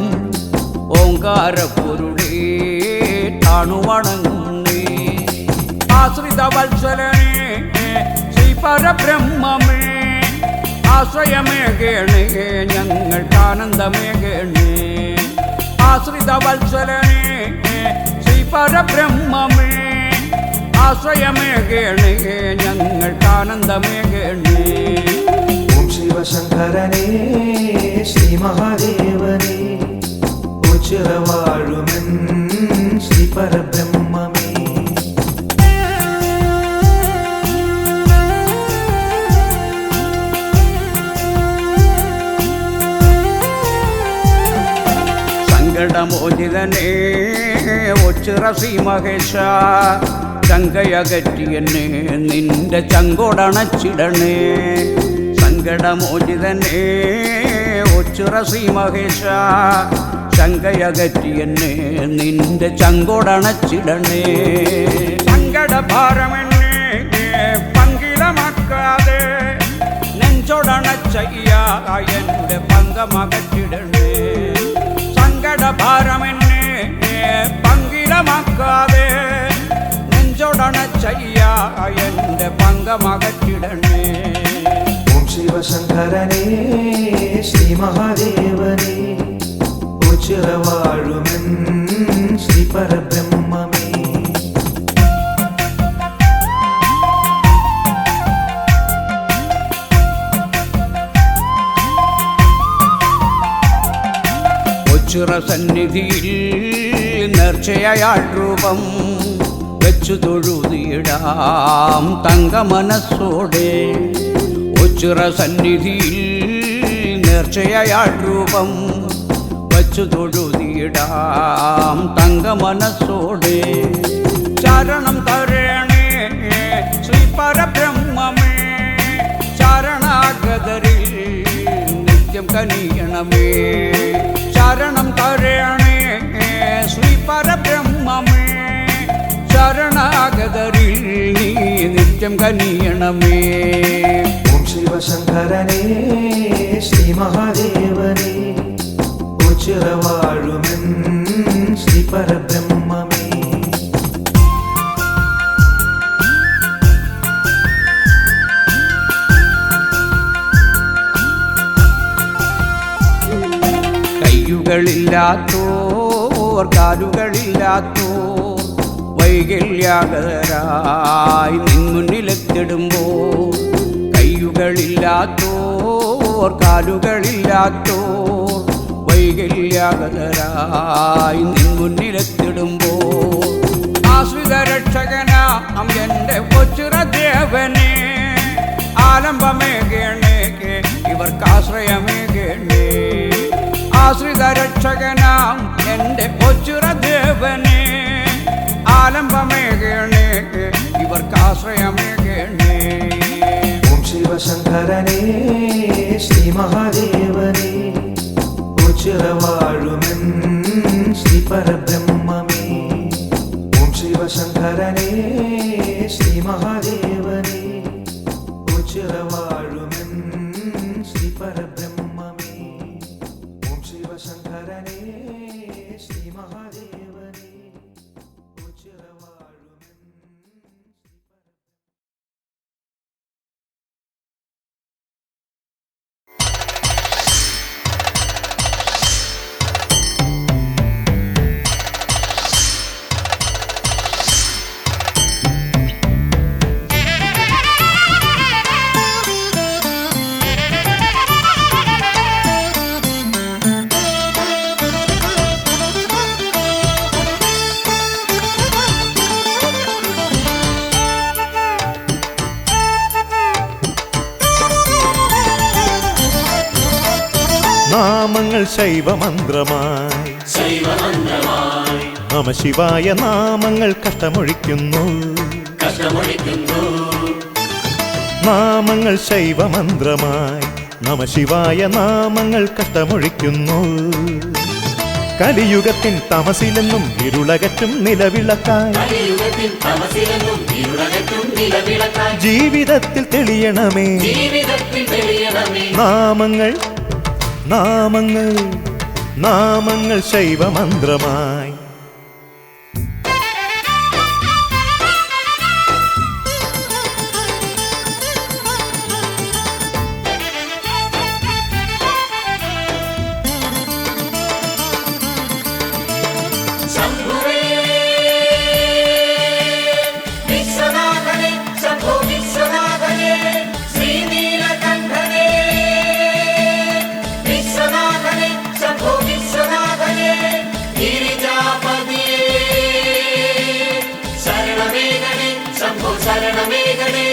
ഓങ്കാര പൊരുളേ താണുവണങ്ങുന്നേ. ആശ്രിത വത്സലനേ ശ്രീ പരബ്രഹ്മമേ ആശ്രയമേകേണേ ഞങ്ങൾക്കാനന്ദമേകേണേ. ആശ്രിത വത്സലനേ ശ്രീ പരബ്രഹ്മമേ ആശ്രയമേകേണേ ഞങ്ങൾക്കാനന്ദമേകേണേ. ഓം ശിവശങ്കരനേ ശ്രീ മഹാദേവനേ ഉച്ചിറവാഴുമെൻ ശ്രീ പരബ്രഹ്മമേ. സങ്കടമോചിതനേ ഒച്ചിറ ശ്രീ മഹേശ ചങ്കയകറ്റിയെന്നെ നിന്റെ ചങ്കോടണച്ചിടണേ. സങ്കടമോചിതനേ ഒച്ചിറ ശ്രീ മഹേശ ചങ്കയകറ്റിയെന്നെ നിന്റെ ചങ്കോടണച്ചിടണേ. സങ്കടഭാരമെന്നെ പങ്കിലമാക്കാതെ നെഞ്ചോടണച്ചയ്യ എൻ്റെ പങ്കമകറ്റിടണേ. സങ്കടഭാരമെന്നെ പങ്കിലമാക്കാതെ നെഞ്ചോടണച്ചയ്യ എൻ്റെ പങ്കമകറ്റിടണേ. ഓം ശിവശങ്കരനേ ശ്രീ മഹാദേവനേ ഉച്ചിറവാഴുമെൻ ശ്രീ പരബ്രഹ്മമേ. ഒച്ചിറ സന്നിധിയിൽ നേർച്ചയാൾ രൂപം വെച്ചു തൊഴുതിയിടാം തങ്ക മനസ്സോടെ. ഒച്ചിറ സന്നിധിയിൽ നേർച്ചയാൾ രൂപം വച്ചു തൊഴുതിയിടാം തങ്ക മനസ്സോടെ. ചരണം തരണേ ശ്രീ പരബ്രഹ്മമേ ചരണാഗതരിൽ നിത്യം കനിയണമേ. ചരണം തരണേ ശ്രീ പരബ്രഹ്മമേ ശരണാഗതരിൽ നീ നിത്യം കനിയണമേ. ഓം ശിവശങ്കരനേ ശ്രീ മഹാദേവനേ ഉച്ചിറവാഴുമെൻ ശ്രീ പരബ്രഹ്മമേ. കയ്യുകളില്ലാത്തോർ കാലുകളില്ലാത്തോർ വൈകല്യാകരായി നിൻ മുന്നിലെത്തിടുമ്പോൾ. കയ്യുകളില്ലാത്തോർ കാലുകളില്ലാത്തോർ വൈകല്യാകരായി നിൻ മുന്നിലെത്തിടുമ്പോൾ. ആശ്രിത രക്ഷകനാം എൻ്റെ ഒച്ചിറ ദേവനെ ആലംബമേകേണേ ഇവർക്കാശ്രയമേകേണേ. ആശ്രിത രക്ഷകനാം എൻ്റെ ഒച്ചിറ ദേവനെ ആലംബമേകേണേ ഇവർക്കാശ്രയമേകേണേ. ഓം ശിവശങ്കരനേ ശ്രീ മഹാദേവനേ ഉച്ചിറവാഴുമെൻ ശ്രീ പരബ്രഹ്മമേ. ഓം ശിവശങ്കരനേ ശ്രീ മഹാദേവനേ ഉച്ചിറവാഴുമെൻ ശ്രീ പരബ്രഹ്മമേ. ഓം ശിവശങ്കരനേ ശ്രീ മഹാദേവനേ ഉച്ചിറവാഴുമെൻ നാമങ്ങൾ ശൈവമന്ത്രമായി ശൈവമന്ത്രമായി നമശിവായ നാമങ്ങൾ കഷ്ടമൊഴിക്കുന്നു കഷ്ടമൊഴിക്കുന്നു നാമങ്ങൾ ശൈവമന്ത്രമായി നമശിവായ നാമങ്ങൾ കഷ്ടമൊഴിക്കുന്നു കലിയുഗത്തിൻ തമസിലെന്നും ഇരുളകറ്റും നിലവിളക്കായി കലിയുഗത്തിൽ തമസിലെന്നും ഇരുളകറ്റും നിലവിളക്കായി ജീവിതത്തിൽ തെളിയണമേ ജീവിതത്തിൽ തെളിയണമേ നാമങ്ങൾ നാമങ്ങൾ നാമങ്ങൾ ശൈവമന്ത്രമായി ശംഭുവേ വിശ്വനാഥനേ ശംഭോ വിശ്വനാഥനേ ശ്രീനീലകണ്ഠനേ വിശ്വനാഥനേ ശംഭോ വിശ്വനാഥനേ ഗിരിജാപതിയേ ശരണമേഘനേ ശംഭോ ശരണമേഘനേ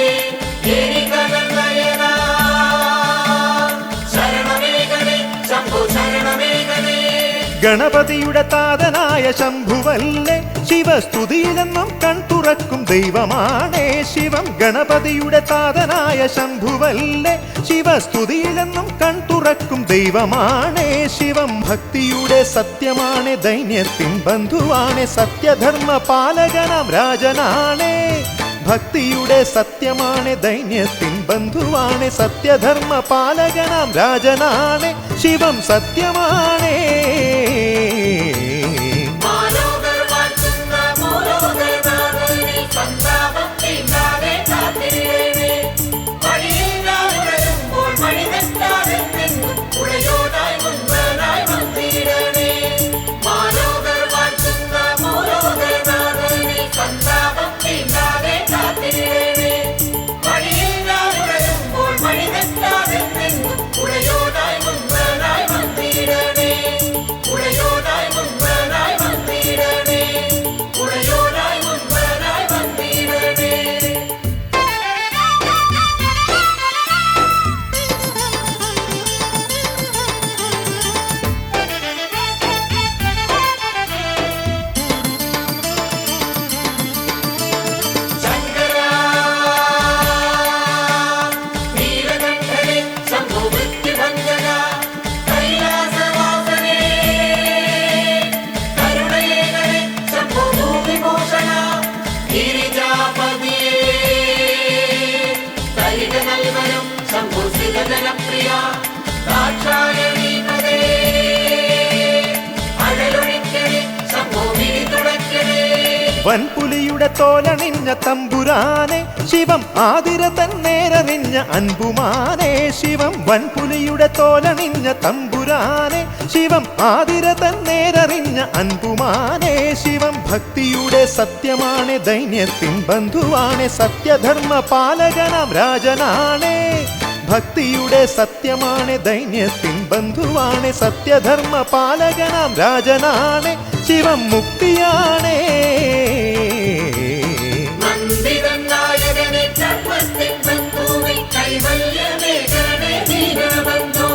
ഗിരികനയനാ ശരണമേഘനേ ശംഭോ ശരണമേഘനേ ഗണപതിയുടെ താതനായ ശംഭുവല്ലേ ശിവസ്തുതിയിലെന്നും കൺതുറക്കും ദൈവമാണേ ശിവം ഗണപതിയുടെ താതനായ ശംഭുവല്ലേ ശിവസ്തുതിയിലെന്നും കൺതുറക്കും ദൈവമാണേ ശിവം ഭക്തിയുടെ സത്യമാണ് ദൈന്യത്തിൻ ബന്ധുവാണ് സത്യധർമ്മ പാലകനാം രാജനാണേ ഭക്തിയുടെ സത്യമാണ് ദൈന്യത്തിൻ ബന്ധുവാണ് സത്യധർമ്മ പാലകനാം രാജനാണ് ശിവം സത്യമാണേ മാലോകർ വാഴ്ത്തുന്ന മൂലോകനാഥനെ സന്താപം തീണ്ടാതെ കാത്തിടണമേ. വഴിയിൽ ഞാൻ ഉഴലുമ്പോൾ വഴി തെറ്റാതെന്നെന്നും ഉടയോനായി മുൻപനായി വന്നിടണേ. മാലോകർ വാഴ്ത്തുന്ന മൂലോകനാഥനെ സന്താപം തീണ്ടാതെ കാത്തിടണമേ. വഴിയിൽ ഞാൻ ഉഴലുമ്പോൾ വഴി തെറ്റാതെന്നെന്നും ഉടയോനായി മുൻപനായി വന്നിടണേ. ഉടയോനായി മുൻപനായി വന്നിടണേ. ഉടയോനായി മുൻപനായി വന്നിടണേ. ശങ്കരാ നീലകണ്ഠനേ ശംഭോ മൃത്യുഭഞ്ജനാ കൈലാസവാസനേ കരുണയേകനേ ശംഭോ ഭൂവിഭൂഷണാ ഗിരിജാപതിയേ കലിക നൽവനം ശംഭോ ശ്രിതജനപ്രിയാ ദാക്ഷായണീപദേ അഴലൊഴിക്കണേ ശംഭോ വിഴി തുടയ്ക്കണേ വൻപുലിയുടെ തോലണിഞ്ഞ തമ്പുരാനെ ശിവം ആതിര തന്നേരറിഞ്ഞ അൻപുമാനെ ശിവം വൻപുലിയുടെ തോലണിഞ്ഞ തമ്പുരാനെ ശിവം ആതിര തന്നേരറിഞ്ഞ അൻപുമാനെ ശിവം ഭക്തിയുടെ സത്യമാണ് ദൈന്യത്തിൻ ബന്ധുവാണ് സത്യധർമ്മ പാലകനാം രാജനാണേ ഭക്തിയുടെ സത്യമാണ് ദൈന്യത്തിൻ ബന്ധുവാണ് സത്യധർമ്മ പാലകനാം രാജനാണ് ശിവം മുക്തിയാണേ നന്ദിതൻ നായകനെ ചർമ്മത്തിൻ ബന്ധുവിൽ കൈവല്യമേകണേ ദീനബന്ധു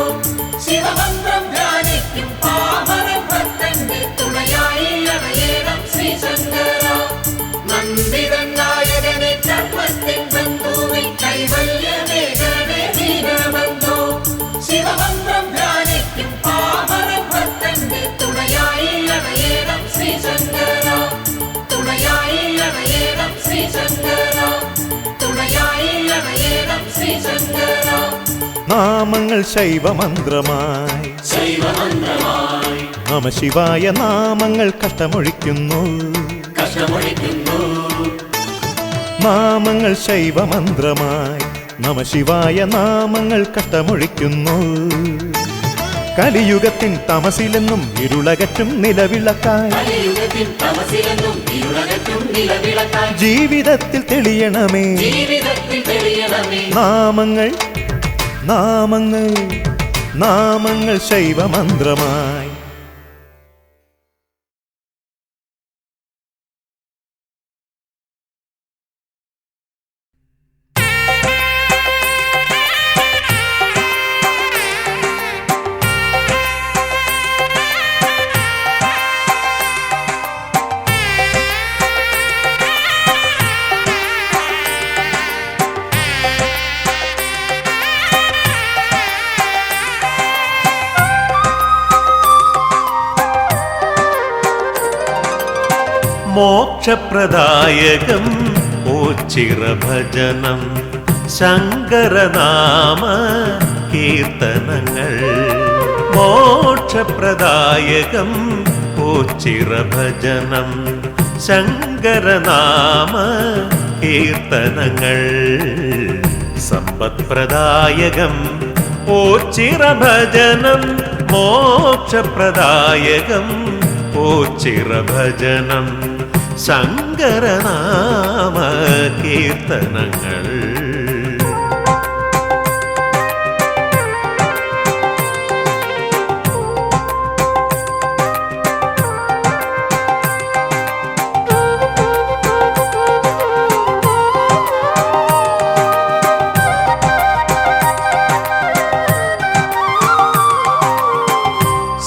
ശിവമന്ത്രം ധ്യാനിക്കും പാമര ഭക്തന്റെ തുണയായി അണയേണം ശ്രീശങ്കര നന്ദിതൻ നായകനെ ചർമ്മത്തിൻ ബന്ധുവിൽ കൈവല്യമേകണേ ദീനബന്ധു ശിവമന്ത്രം ധ്യാനിക്കും പാമര ഭക്തന്റെ തുണയായി അണയേണം ശ്രീശങ്കര തുണയായി അണയേണം ശ്രീശങ്കര തുണയായി അണയേണം ശ്രീശങ്കര നാമങ്ങൾ ശൈവമന്ത്രമായി ശൈവമന്ത്രമായി നമശിവായ നാമങ്ങൾ കഷ്ടമൊഴിക്കുന്നു കഷ്ടമൊഴിക്കുന്നു നാമങ്ങൾ ശൈവമന്ത്രമായി നമശിവായ നാമങ്ങൾ കഷ്ടമൊഴിക്കുന്നു കലിയുഗത്തിൻ തമസിലെന്നും ഇരുളകറ്റും നിലവിളക്കായി കലിയുഗത്തിൽ തമസിലെന്നും ഇരുളകറ്റും നിലവിളക്കായി ജീവിതത്തിൽ തെളിയണമേ ജീവിതത്തിൽ തെളിയണമേ നാമങ്ങൾ നാമങ്ങൾ നാമങ്ങൾ ശൈവമന്ത്രമായി മോക്ഷപ്രദായകം ഓച്ചിറഭജനം ശങ്കരനാമ കീർത്തനങ്ങൾ മോക്ഷപ്രദായകം ഓച്ചിറഭജനം ശങ്കരനാമ കീർത്തനങ്ങൾ സമ്പത്പ്രദായകം ഓച്ചിറഭജനം മോക്ഷപ്രദായകം ഓച്ചിറഭജനം ശങ്കരനാമ കീർത്തനങ്ങൾ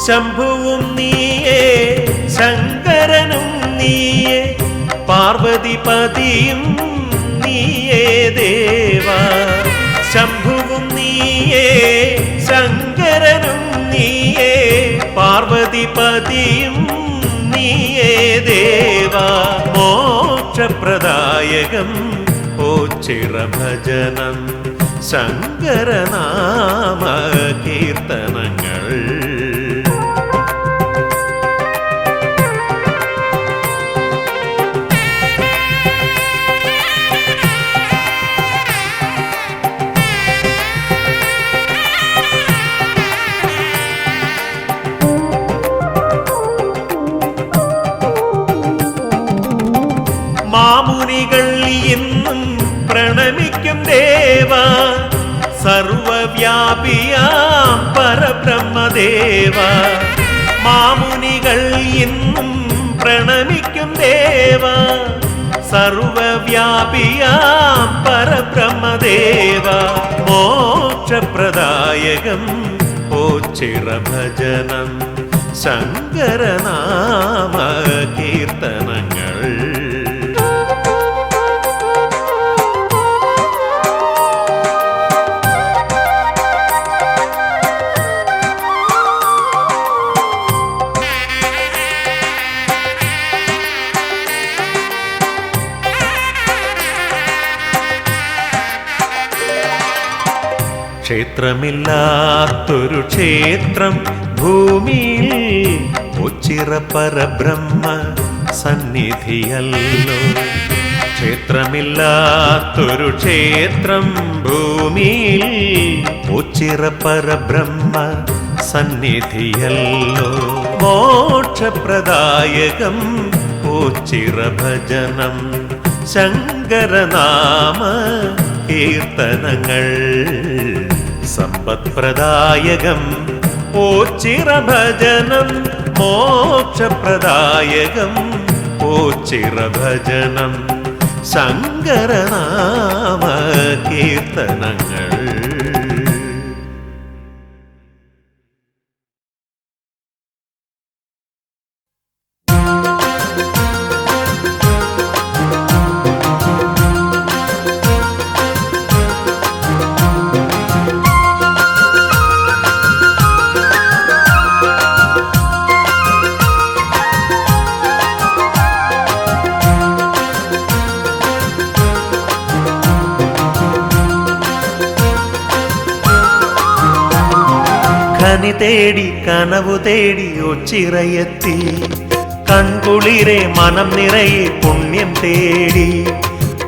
ശംഭുവും നീയേ ശങ്കരനും നീയേ പാർവതിപതിയും നീയേ ദേവാ ശംഭുവും നീയേ ശങ്കരനും നീയേ പാർവതിപതിയും നീയേ ദേവാ മോക്ഷപ്രദായകം ഓച്ചിറഭജനം ശങ്കരനാമ കീർത്തനങ്ങൾ മാമുനികൾ എന്നും പ്രണമിക്കും ദേവാ സർവവ്യാപിയാം പരബ്രഹ്മദേവാ മാമുനികൾ എന്നും പ്രണമിക്കും ദേവാ സർവവ്യാപിയാം പരബ്രഹ്മദേവാ മോക്ഷപ്രദായകം ഓച്ചിറഭജനം ശങ്കരനാമ കീർത്തനങ്ങൾ ക്ഷേത്രമില്ലാത്തൊരു ക്ഷേത്രം ഭൂമിയിൽ ഒച്ചിറ പരബ്രഹ്മ സന്നിധിയല്ലോ ക്ഷേത്രമില്ലാത്തൊരു ക്ഷേത്രം ഭൂമിയിൽ ഒച്ചിറ പരബ്രഹ്മ സന്നിധിയല്ലോ മോക്ഷപ്രദായകം ഓച്ചിറഭജനം ശങ്കരനാമ കീർത്തനങ്ങൾ സമ്പത്പ്രദായകം ഓച്ചിറഭജനം മോക്ഷപ്രദായകം ഓച്ചിറഭജനം ശങ്കരനാമ കീർത്തനങ്ങൾ കനി തേടി കനവു തേടി ഒച്ചിറയെത്തി കൺകുളിരെ മനം നിറയെ പുണ്യം തേടി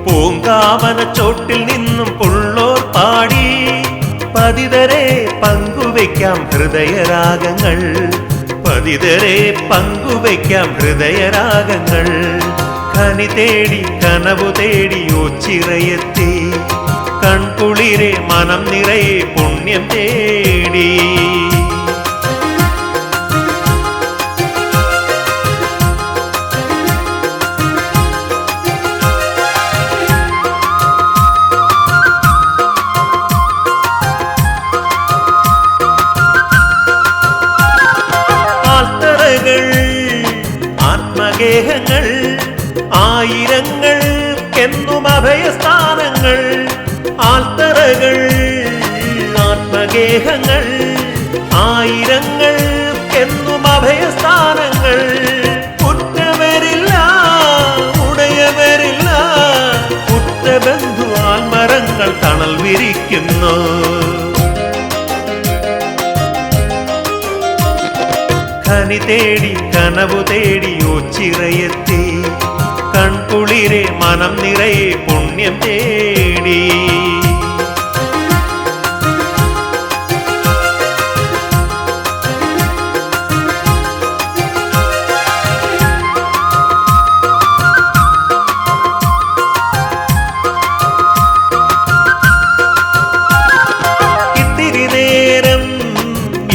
പൂങ്കാവന ചോട്ടിൽ നിന്നും പുള്ളോർ പാടി പതിതരെ പങ്കുവയ്ക്കാം ഹൃദയരാഗങ്ങൾ പതിതരെ പങ്കുവയ്ക്കാം ഹൃദയരാഗങ്ങൾ കനി തേടി കനവു തേടി ഒച്ചിറയെത്തി കൺകുളിരെ മനം നിറയെ പുണ്യം തേടി ആൽത്തറകൾ ആത്മഗേഹങ്ങൾ ആയിരങ്ങൾക്കെന്നും അഭയസ്ഥാനങ്ങൾ ആൽത്തറകൾ ആത്മഗേഹങ്ങൾ ആയിരങ്ങൾക്കെന്നും അഭയസ്ഥാനങ്ങൾ കുറ്റവരില്ല കാത്തിരിക്കുന്നു. ഖനി തേടി കനവു തേടി ഓച്ചിറയെത്തി, കൺകുളിരെ മനം നിറയെ പുണ്യം തേടി. ഇത്തിരി നേരം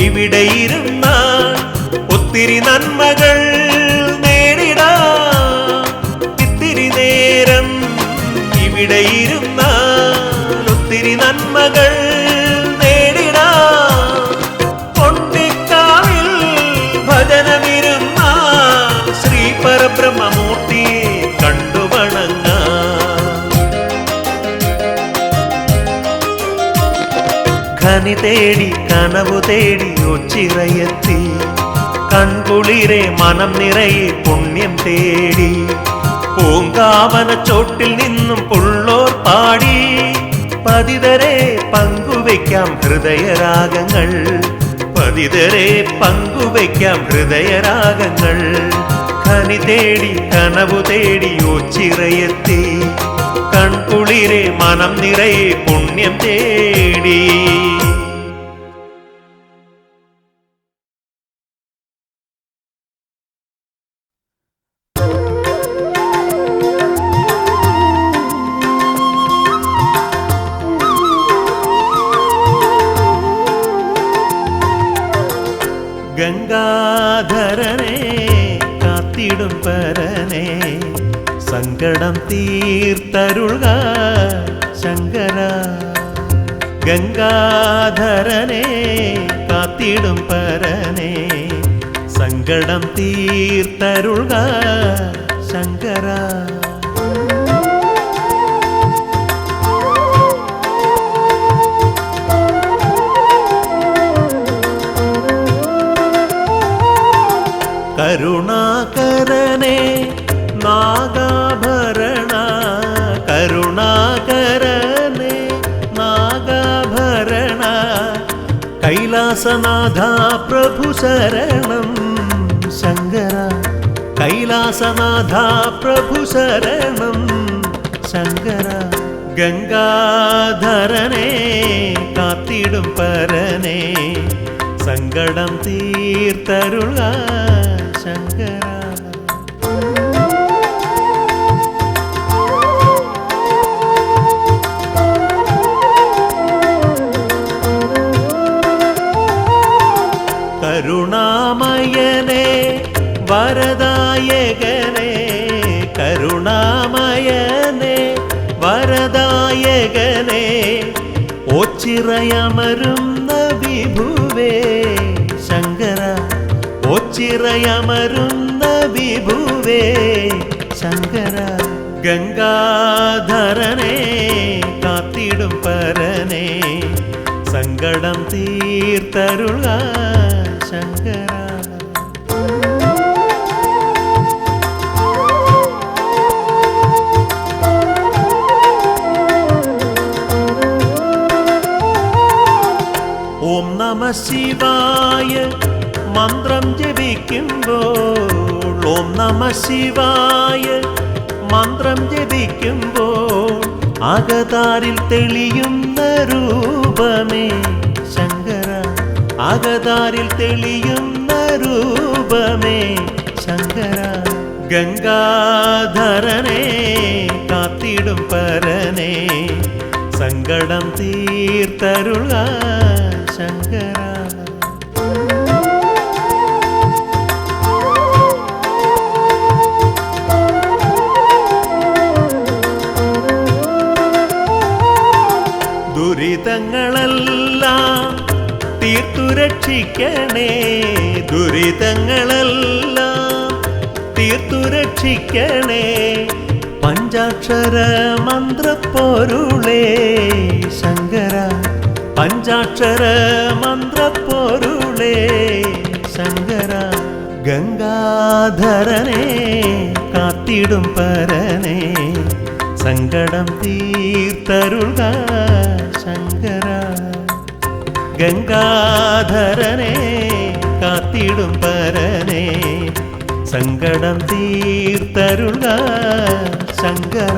ഇവിടെ ഇരുന്നാൽ ഒത്തിരി നന്മകൾ നേടിടാം. ഇത്തിരി നേരം ഇവിടെ ഇരുന്നാൽ ഒത്തിരി നന്മകൾ നേടിടാം. കൊണ്ടിക്കാവിൽ ഭജനമിരുന്ന ശ്രീ പരബ്രഹ്മമൂർത്തിയെ കണ്ടു വണങ്ങാം. ഖനി തേടി കനവു തേടി ഒച്ചിറയെത്തി, കൺകുളിരെ മനം നിറയെ പുണ്യം തേടി. പൂങ്കാവന ചോട്ടിൽ നിന്നും പുള്ളോർ പാടി, പതിതരെ പങ്കുവയ്ക്കാം ഹൃദയരാഗങ്ങൾ. പതിതരെ പങ്കുവയ്ക്കാം ഹൃദയരാഗങ്ങൾ. ഖനി തേടി കനവു തേടി ഓച്ചിറയെത്തി, കൺകുളിരെ മനം നിറയെ പുണ്യം തേടി. ഗംഗാധരനെ കാത്തിടും പരനെ, സങ്കടം തീർത്തരുൾക ശങ്കര. ഗംഗാധരനെ കാത്തിടും പരനെ, സങ്കടം തീർത്തരുൾക ശങ്കര. കരുണാകരനെ നാഗാഭരണ, കരുണാകരനെ നാഗാഭരണ. കൈലാസനാഥ പ്രഭു ശരണം ശങ്കര. കൈലാസനാഥ പ്രഭു ശരണം ശങ്കര. ഗംഗാധരനെ കാത്തിടും പരനെ, സങ്കടം തീർത്തരുള ശങ്കര. കരുണാമയനെ വരദായകനെ, കരുണാമയനെ വരദായകനെ. ഓച്ചിറയമരുന്ന വിഭുവേ ശങ്കര. ഓച്ചിറയമരുന്ന വിഭുവേ ശങ്കര. ഗംഗാധരനെ കാത്തിടും പരനെ, സങ്കടം തീർത്തരുള ശങ്കര. ഓം നമ ശിവായ മന്ത്രം ജപിക്കുമ്പോൾ, ഓം നമ ശിവായ മന്ത്രം ജപിക്കുമ്പോൾ, അകതാരിൽ തെളിയുന്ന രൂപമേ ശങ്കര. അകതാരിൽ തെളിയുന്ന രൂപമേ ശങ്കര. ഗംഗാധരനെ കാത്തിടും പരനെ, സങ്കടം തീർത്തരുള ശങ്കര. ദുരിതങ്ങളെല്ലാം തീർത്തുരക്ഷിക്കണേ, ദുരിതങ്ങളെല്ലാം തീർത്തുരക്ഷിക്കണേ. പഞ്ചാക്ഷര മന്ത്രപ്പൊരുളേ ശങ്കര. പഞ്ചാക്ഷര മന്ത്രപ്പൊരുളേ ശങ്കര. ഗംഗാധരനെ കാത്തിടും പരനെ, സങ്കടം തീർത്തരുൾക ശങ്കര ഗംഗാധരനെ കാത്തിടും പരനെ സങ്കടം തീർത്തരുൾക ശങ്കര